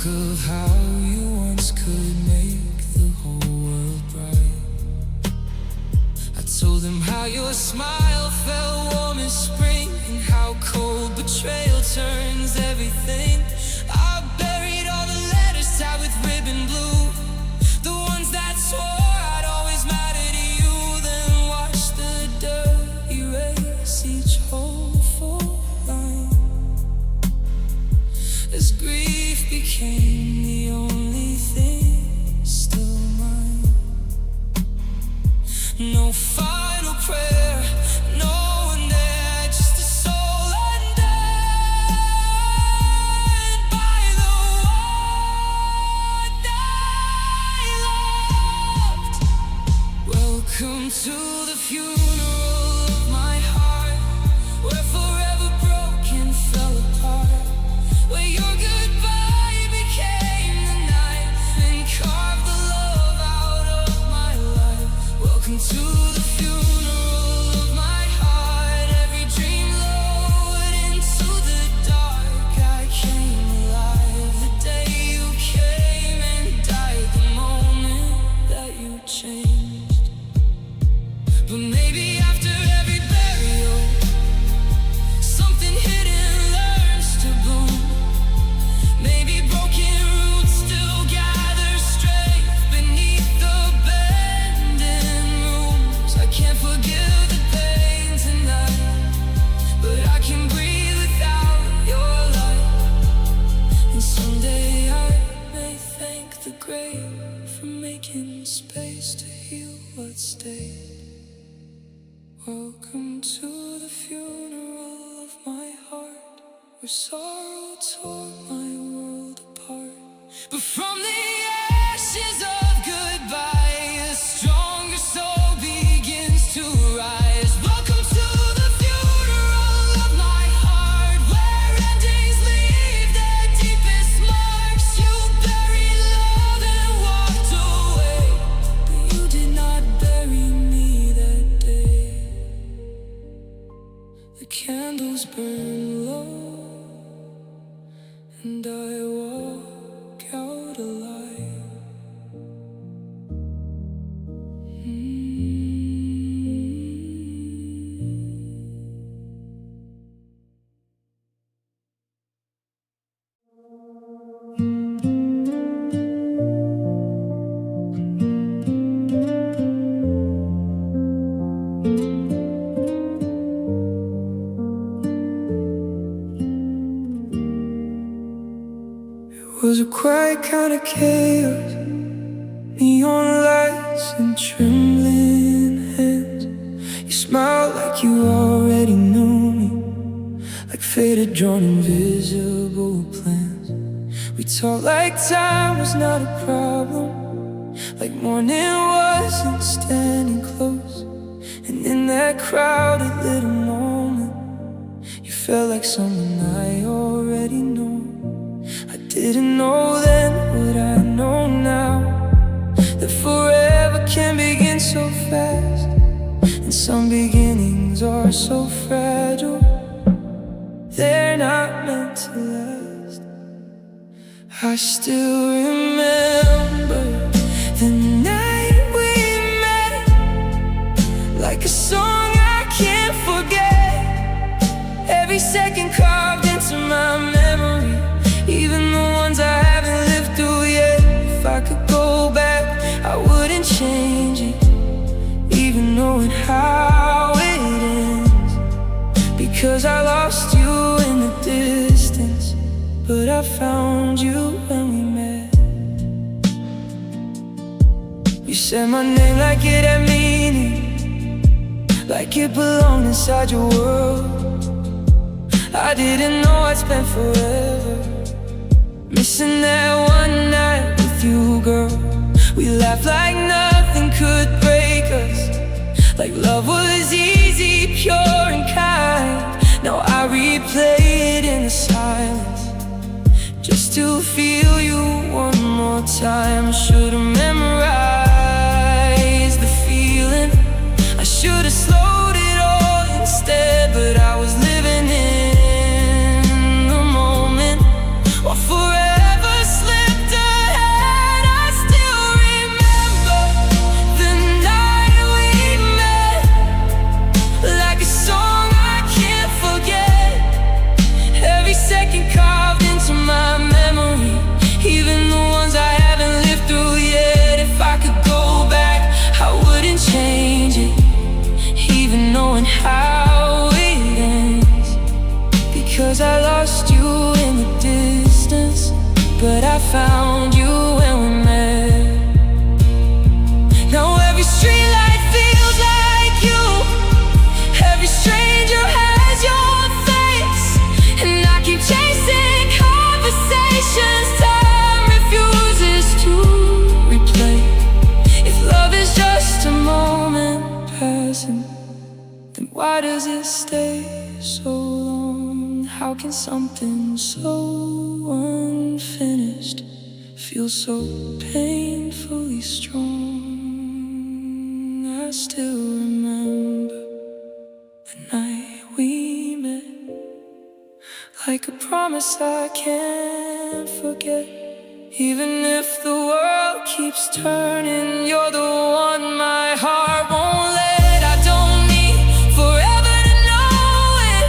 Speaker 3: spoke of how you once could make the whole world bright. I told them how your smile felt warm as spring, and how cold betrayal turns everything. I buried all the letters tied with ribbon blue, the ones that swore I'd always matter to you. Then watched the dirt erase each hopeful line, as grief became the only thing still mine. No final prayer, no one there, just a soul undone by the one I loved. Welcome to the funeral of my heart, where forever broke and fell apart, where your goodbye became the knife and carved the love out of my life. Welcome to the funeral of my heart, every dream lowered into the dark. I came alive the day you came, and died the moment that you changed. But maybe after every burial, something hidden learns to bloom. Maybe broken roots still gather strength beneath the abandoned rooms. I can't forgive the pain tonight, but I can breathe without your light. And someday I may thank the grave for making space to heal what stayed. Welcome to the funeral of my heart, where sorrow tore my world apart. But from the ashes of goodbye, a stronger soul begins to rise. Welcome to the funeral of my heart, where endings leave their deepest marks. You buried love and walked away, but you did not bury me that day. The candles burn low, and I walk out alive. It was a quiet kind of chaos, neon lights and trembling hands. You smiled like you already knew me, like fate had drawn invisible plans. We talked like time was not a problem, like morning wasn't standing close. And in that crowded little moment, you felt like someone I already know. I didn't know then what I know now, that forever can begin so fast, and some beginnings are so fragile, they're not meant to last. I still remember the night we met, like a song I can't forget. Every second carved into my memory, even the ones I haven't lived through yet. If I could go back, I wouldn't change it, even knowing how it ends. Because I lost you in the distance, but I found you when we met. You said my name like it had meaning, like it belonged inside your world. I didn't know I'd spend forever missing that one night with you, girl. We laughed like nothing could break us, like love was easy, pure and kind. Now I replay it in the silence, just to feel you one more time. I should've memorized the feeling, I should've slowed it all instead. But I was living in the moment, while forever slipped found you when we met. Now every streetlight feels like you. Every stranger has your face, and I keep chasing conversations time refuses to replay. If love is just a moment passing, then why does it stay so long? How can something so unfinished feel so painfully strong? I still remember the night we met, like a promise I can't forget. Even if the world keeps turning, you're the one my heart won't let. I don't need forever to know it.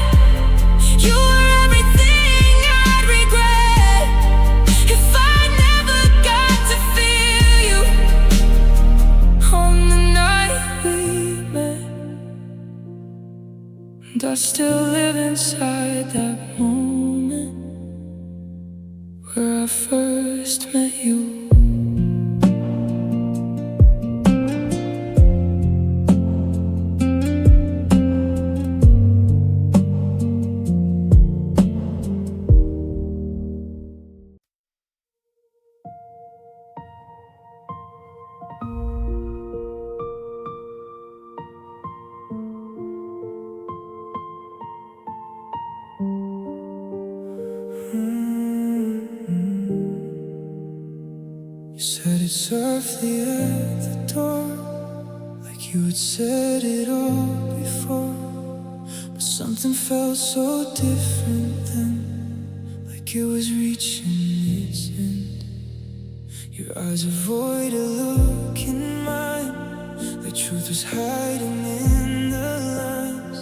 Speaker 3: You were everything I'd regret if I never got to feel you on the night we met. And I still live inside that moment where I first met you. You said it softly at the door, like you had said it all before. But something felt so different then, like it was reaching its end. Your eyes avoid a look in mine, like truth was hiding in the lines.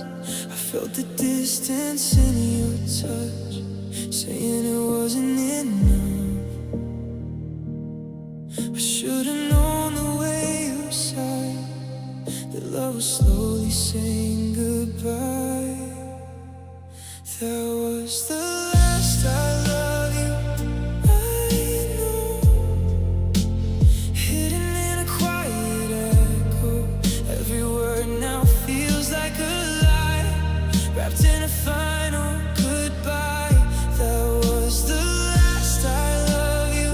Speaker 3: I felt the distance in your touch, saying it wasn't enough. I should've known the way you sighed, that love was slowly saying goodbye. That was the last I love you, I know. Hidden in a quiet echo, every word now feels like a lie, wrapped in a final goodbye. That was the last I love you,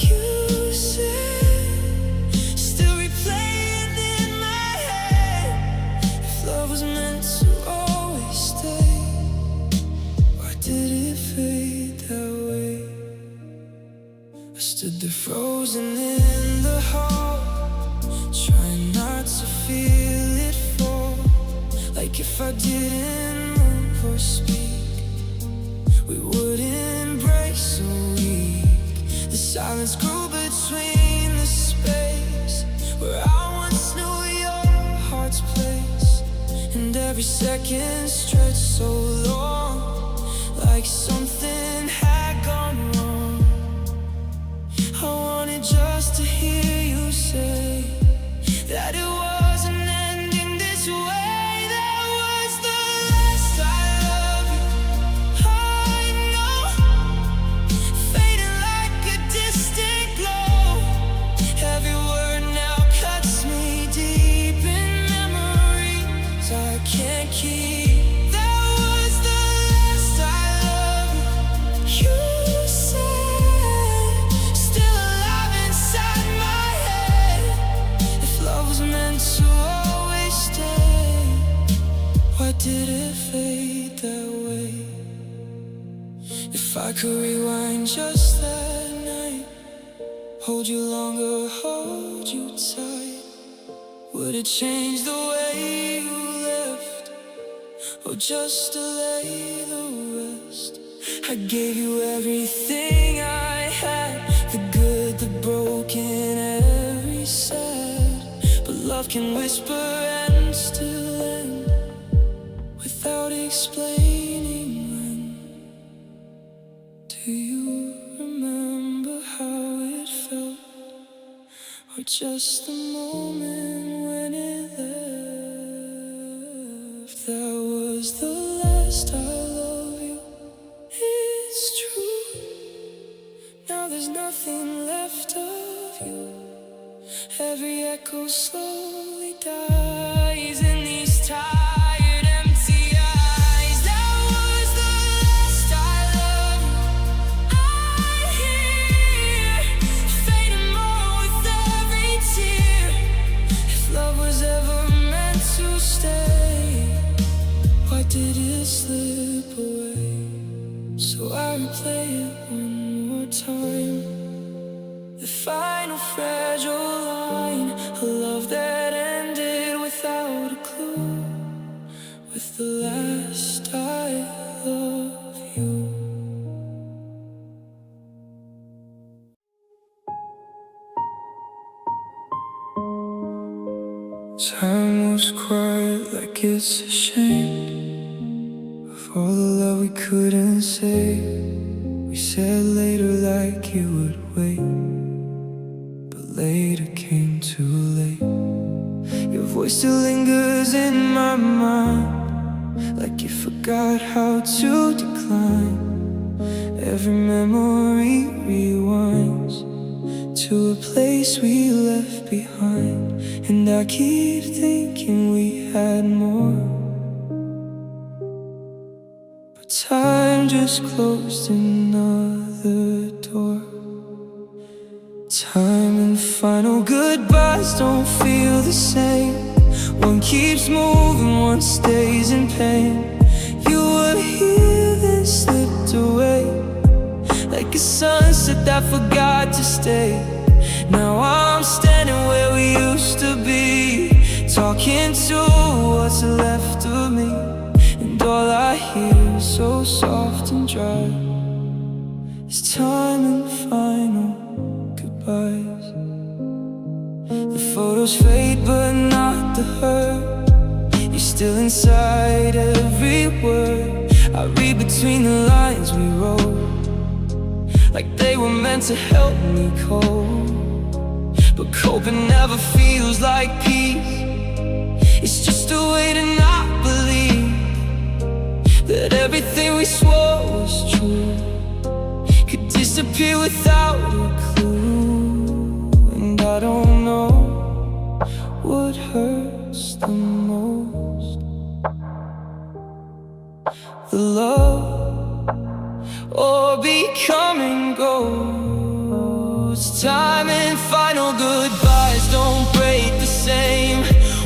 Speaker 3: you said, still replaying in my head. If love was meant to always stay, why did it fade that way? I stood there frozen in the hall, trying not to feel it fall. Like if I didn't move or speak, we wouldn't break so weak. The silence grew between the space where I once knew your heart's place. And every second stretched so long, like something had gone wrong. I wanted just to hear you say that it wasn't ending this way. That was the last I love you, I know. Fading like a distant glow, every word now cuts me deep in memories I can't keep. That was the last I love you, you said, still alive inside my head. If love was meant to always stay, why did it fade that way? If I could rewind just that night, hold you longer, hold you tight, would it change the way you left, or just delay the rest? I gave you everything I had, the good, the broken, every sad. But love can whisper and still end without explaining when. Do you remember how it felt, or just the moment when it left? That was the last I love you, it's true. Now there's nothing left of you. Every echo slowly dies in these tired, empty eyes. That was the last I love you. I hear fading more with every tear. If love was ever meant to stay, why did it slip away? So I replay it one more time. The final fragile line, a love that ended without a clue. With the last I love you. Time was quiet like it's ashamed of all the love we couldn't say. We said later like it would wait, but later came too late. Your voice still lingers in my mind, like you forgot how to decline. Every memory rewinds to a place we left behind. And I keep thinking we had more, but time just closed another door. Time and final goodbyes don't feel the same. One keeps moving, one stays in pain. You were here then slipped away, like a sunset that forgot to stay. Now I'm standing where we used to be, talking to what's left of me. And all I hear is so soft and dry. It's time and final goodbyes. The photos fade but not the hurt. You're still inside every word. I read between the lines we wrote, like they were meant to help me cope. But coping never feels like peace. It's just a way to not believe that everything we swore was true could disappear without a clue. And I don't know what hurts the most, the love or becoming ghosts. Time and final goodbyes don't break the same.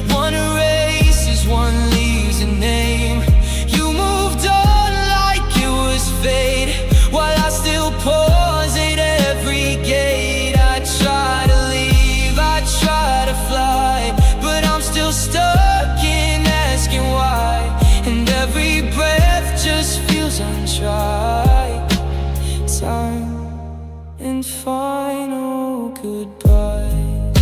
Speaker 3: One erases, one leaves a name. You moved on like it was fate, while I still pause at every gate. I try to leave, I try to fly, but I'm still stuck in asking why. And every breath just feels untried. Time and final goodbyes.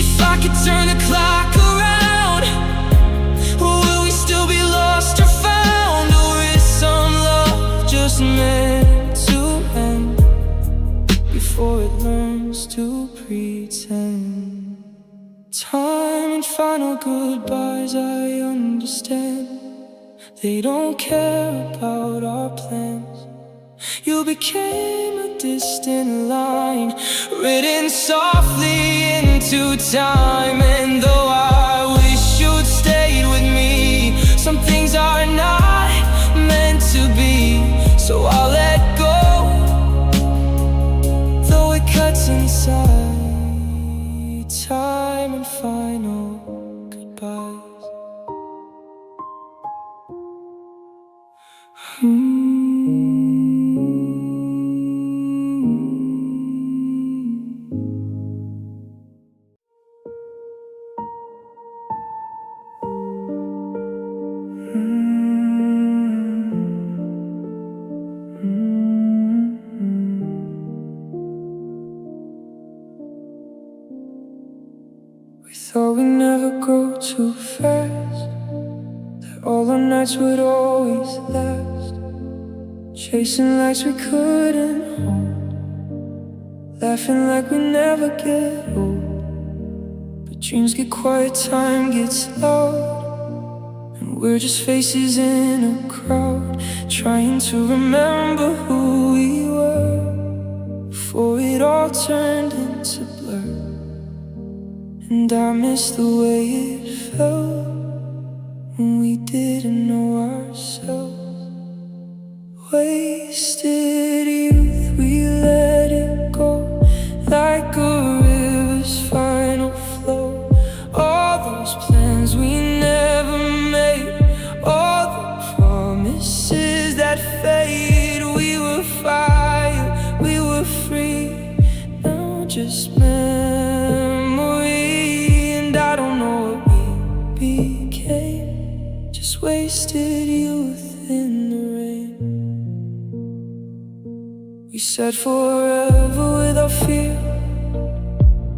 Speaker 3: If I could turn the clock around, will we still be lost or found? Or is some love just meant to end before it learns to pretend? Time and final goodbyes, I understand. They don't care about our plans. You became a distant line, written softly into time. And though I wish you'd stayed with me, some things are not meant to be. So I'll let go, though it cuts inside. Time and final goodbyes. We thought we'd never grow too fast, that all our nights would always last, chasing lights we couldn't hold, laughing like we never get old. But dreams get quiet, time gets loud, and we're just faces in a crowd, trying to remember who all turned into blur. And I miss the way it felt when we didn't know ourselves. Wasted youth, we let it go like a river's final flow. All those plans we never made, all the promises that fade. We were fire, we were free, now just memory. And I don't know what we became, just wasted youth in the rain. We said forever without fear,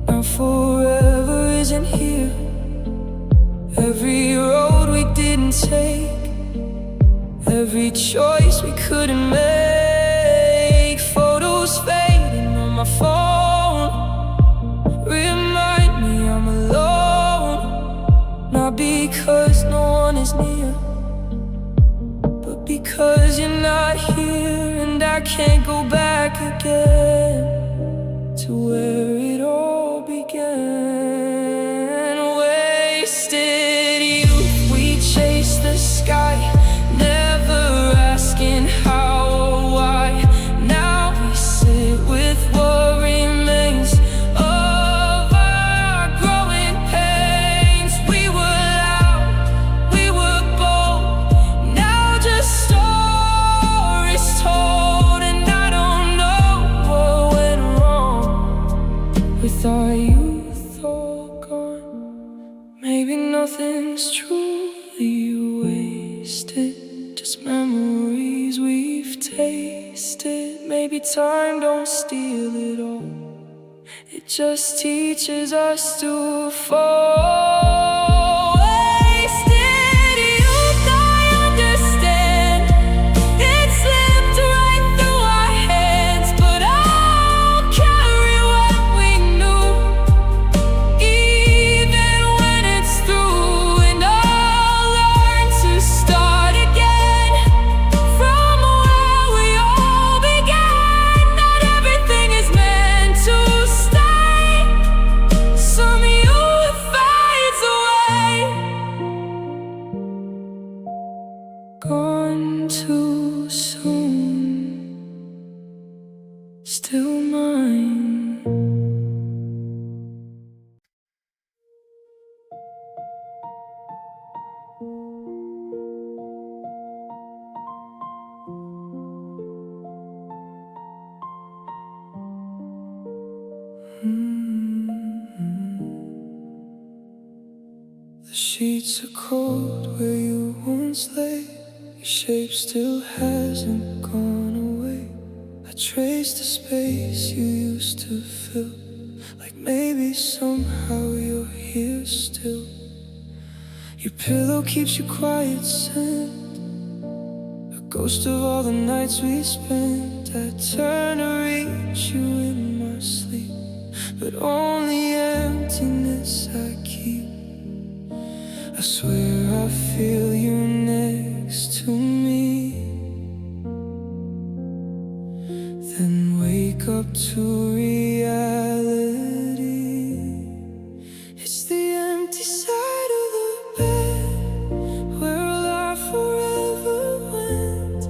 Speaker 3: now forever isn't here. Every road we didn't take, every choice we couldn't make. Photos fading on my phone remind me I'm alone. Not because no one is near, but because you're not here. And I can't go back again to where it all began. Wasted youth, we chased the sky, never asking how or why. Now we sit with what remains of our growing pains. We were loud, we were bold, now just stories told. And I don't know what went wrong with our youth all gone. Maybe nothing's truly wasted, just memories we've tasted. Maybe time don't steal it all, it just teaches us to fall. Wasted youth, I understand, it slipped right through our hands. But I'll carry what we knew, even when it's through. And I'll learn to start again from where we all began. Not everything is meant to stay, some youth fades away. Gone too soon, still mine. The sheets are cold where you once lay, your shape still hasn't gone away. I trace the space you used to fill, like maybe somehow you're here still. Your pillow keeps you quiet, scent, a ghost of all the nights we spent. I turn to reach you in my sleep, but only emptiness I keep. I swear I feel you next to me, then wake up to reality. It's the empty side of the bed where all our forever went.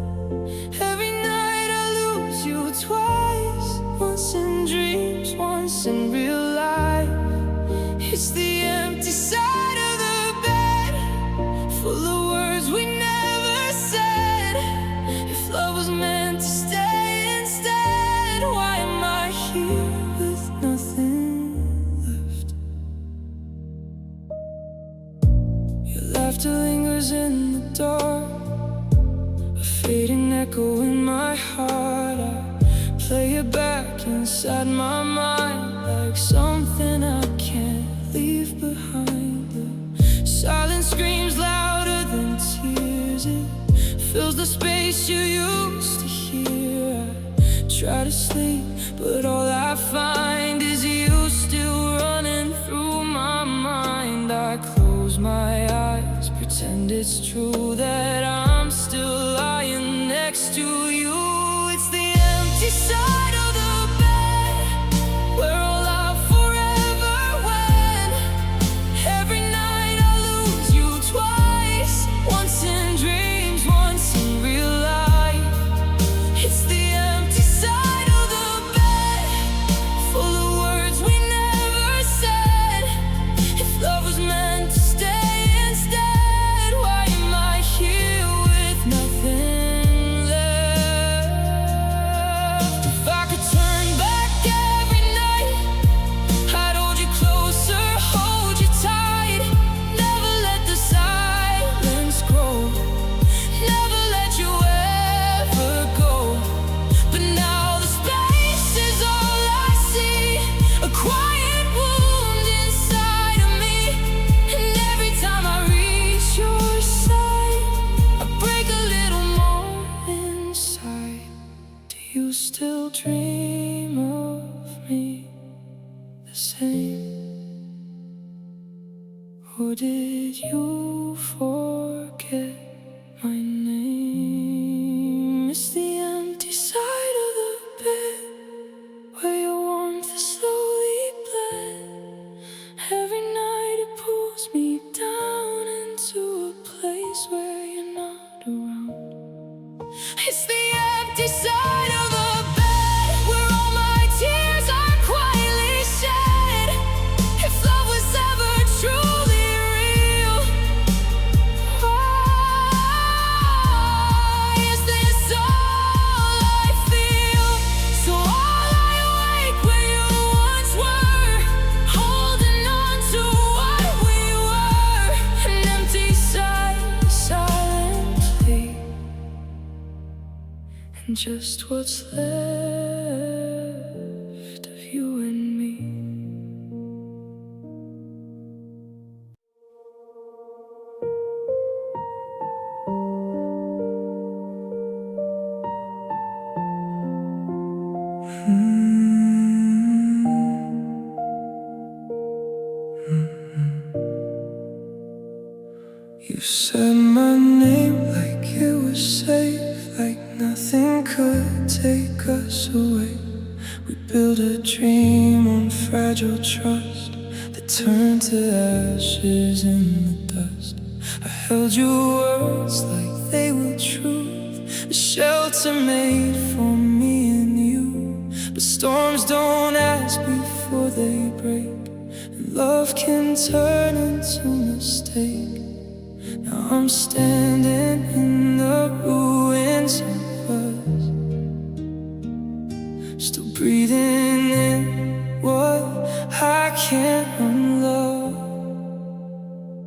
Speaker 3: Every night I lose you twice, once in dreams, once in real life. It's the empty side of the bed, full of words we never said. If love was meant to stay instead, why am I here with nothing left? Your laughter lingers in the dark, a fading echo in my heart. I play it back inside my mind like something I can't leave behind. The silence screams louder than tears, it fills the space you used to hear. I try to sleep, but all I find is you still running through my mind. I close my eyes, pretend it's true that I'm still lying next to you. It's the empty side of the bed still dream of me the same? Or did you forget my name? It's the empty side of the bed where your warmth is slowly bled. Every night it pulls me down into a place where you're not around. It's the empty side of the bed where all my tears are quietly shed. If love was ever truly real, why is this all I feel? So all I awake where you once were, holding on to what we were. An empty side, silently, and just what's left of you and me. You said my name like it was safe, like nothing could take us away. We built a dream on fragile trust that turned to ashes in the dust. I held your words like they were truth, a shelter made for me and you. But storms don't ask before they break, and love can turn into mistake. Now I'm standing in the ruins of us, still breathing in what I can't unlove.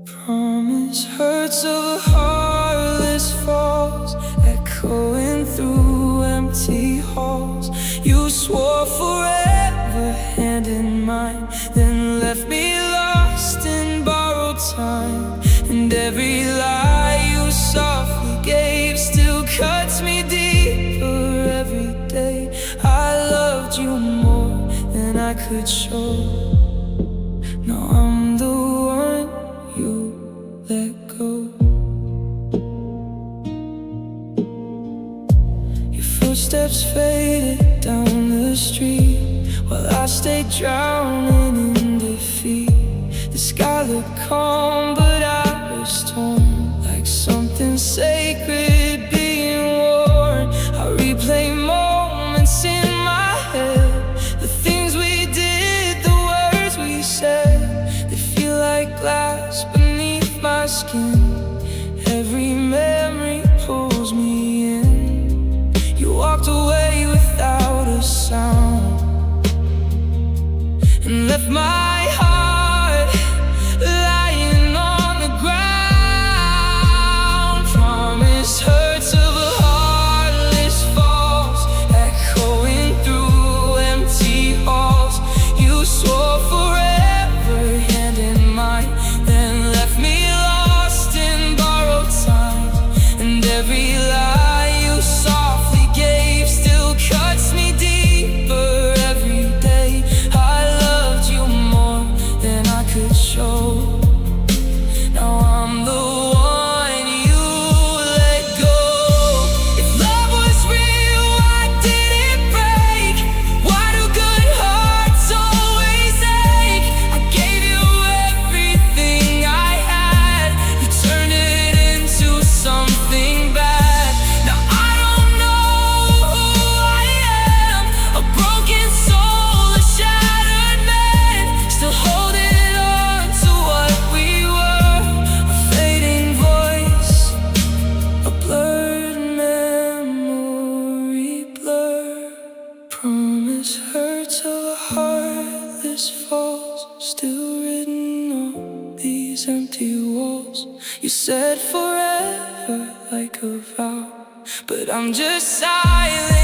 Speaker 3: Promise hurts of a heartless falls, echoing through empty halls. You swore forever, hand in mine, then left me lost in borrowed time. And every lie you softly gave still cuts me deeper every day. I loved you more than I could show. Now I'm the one you let go. Your footsteps faded down the street while I stayed drowning in defeat. The sky looked calm, but I was torn, like something sacred being worn. I replay moments in my head, the things we did, the words we said. They feel like glass beneath my skin. Every memory pulls me in. You walked away without a sound and left my heart lying on the ground. Promise hurts of a heartless falls, echoing through empty halls. You swore forever, hand in mine, then left me lost in borrowed time. And every lie you softly gave still cuts me deeper every day. I loved you more than I could show. Now I'm the one you let go. If love was real, why did it break? Why do good hearts always ache? I gave you everything I had, you turned it into something bad. Now I don't know who I am, a broken soul, a shattered man, still holding on to what we were. A fading voice, a blurred memory blur. Promise hurts of a heartless falls, still written on these empty walls. You said forever like a vow, but I'm just silent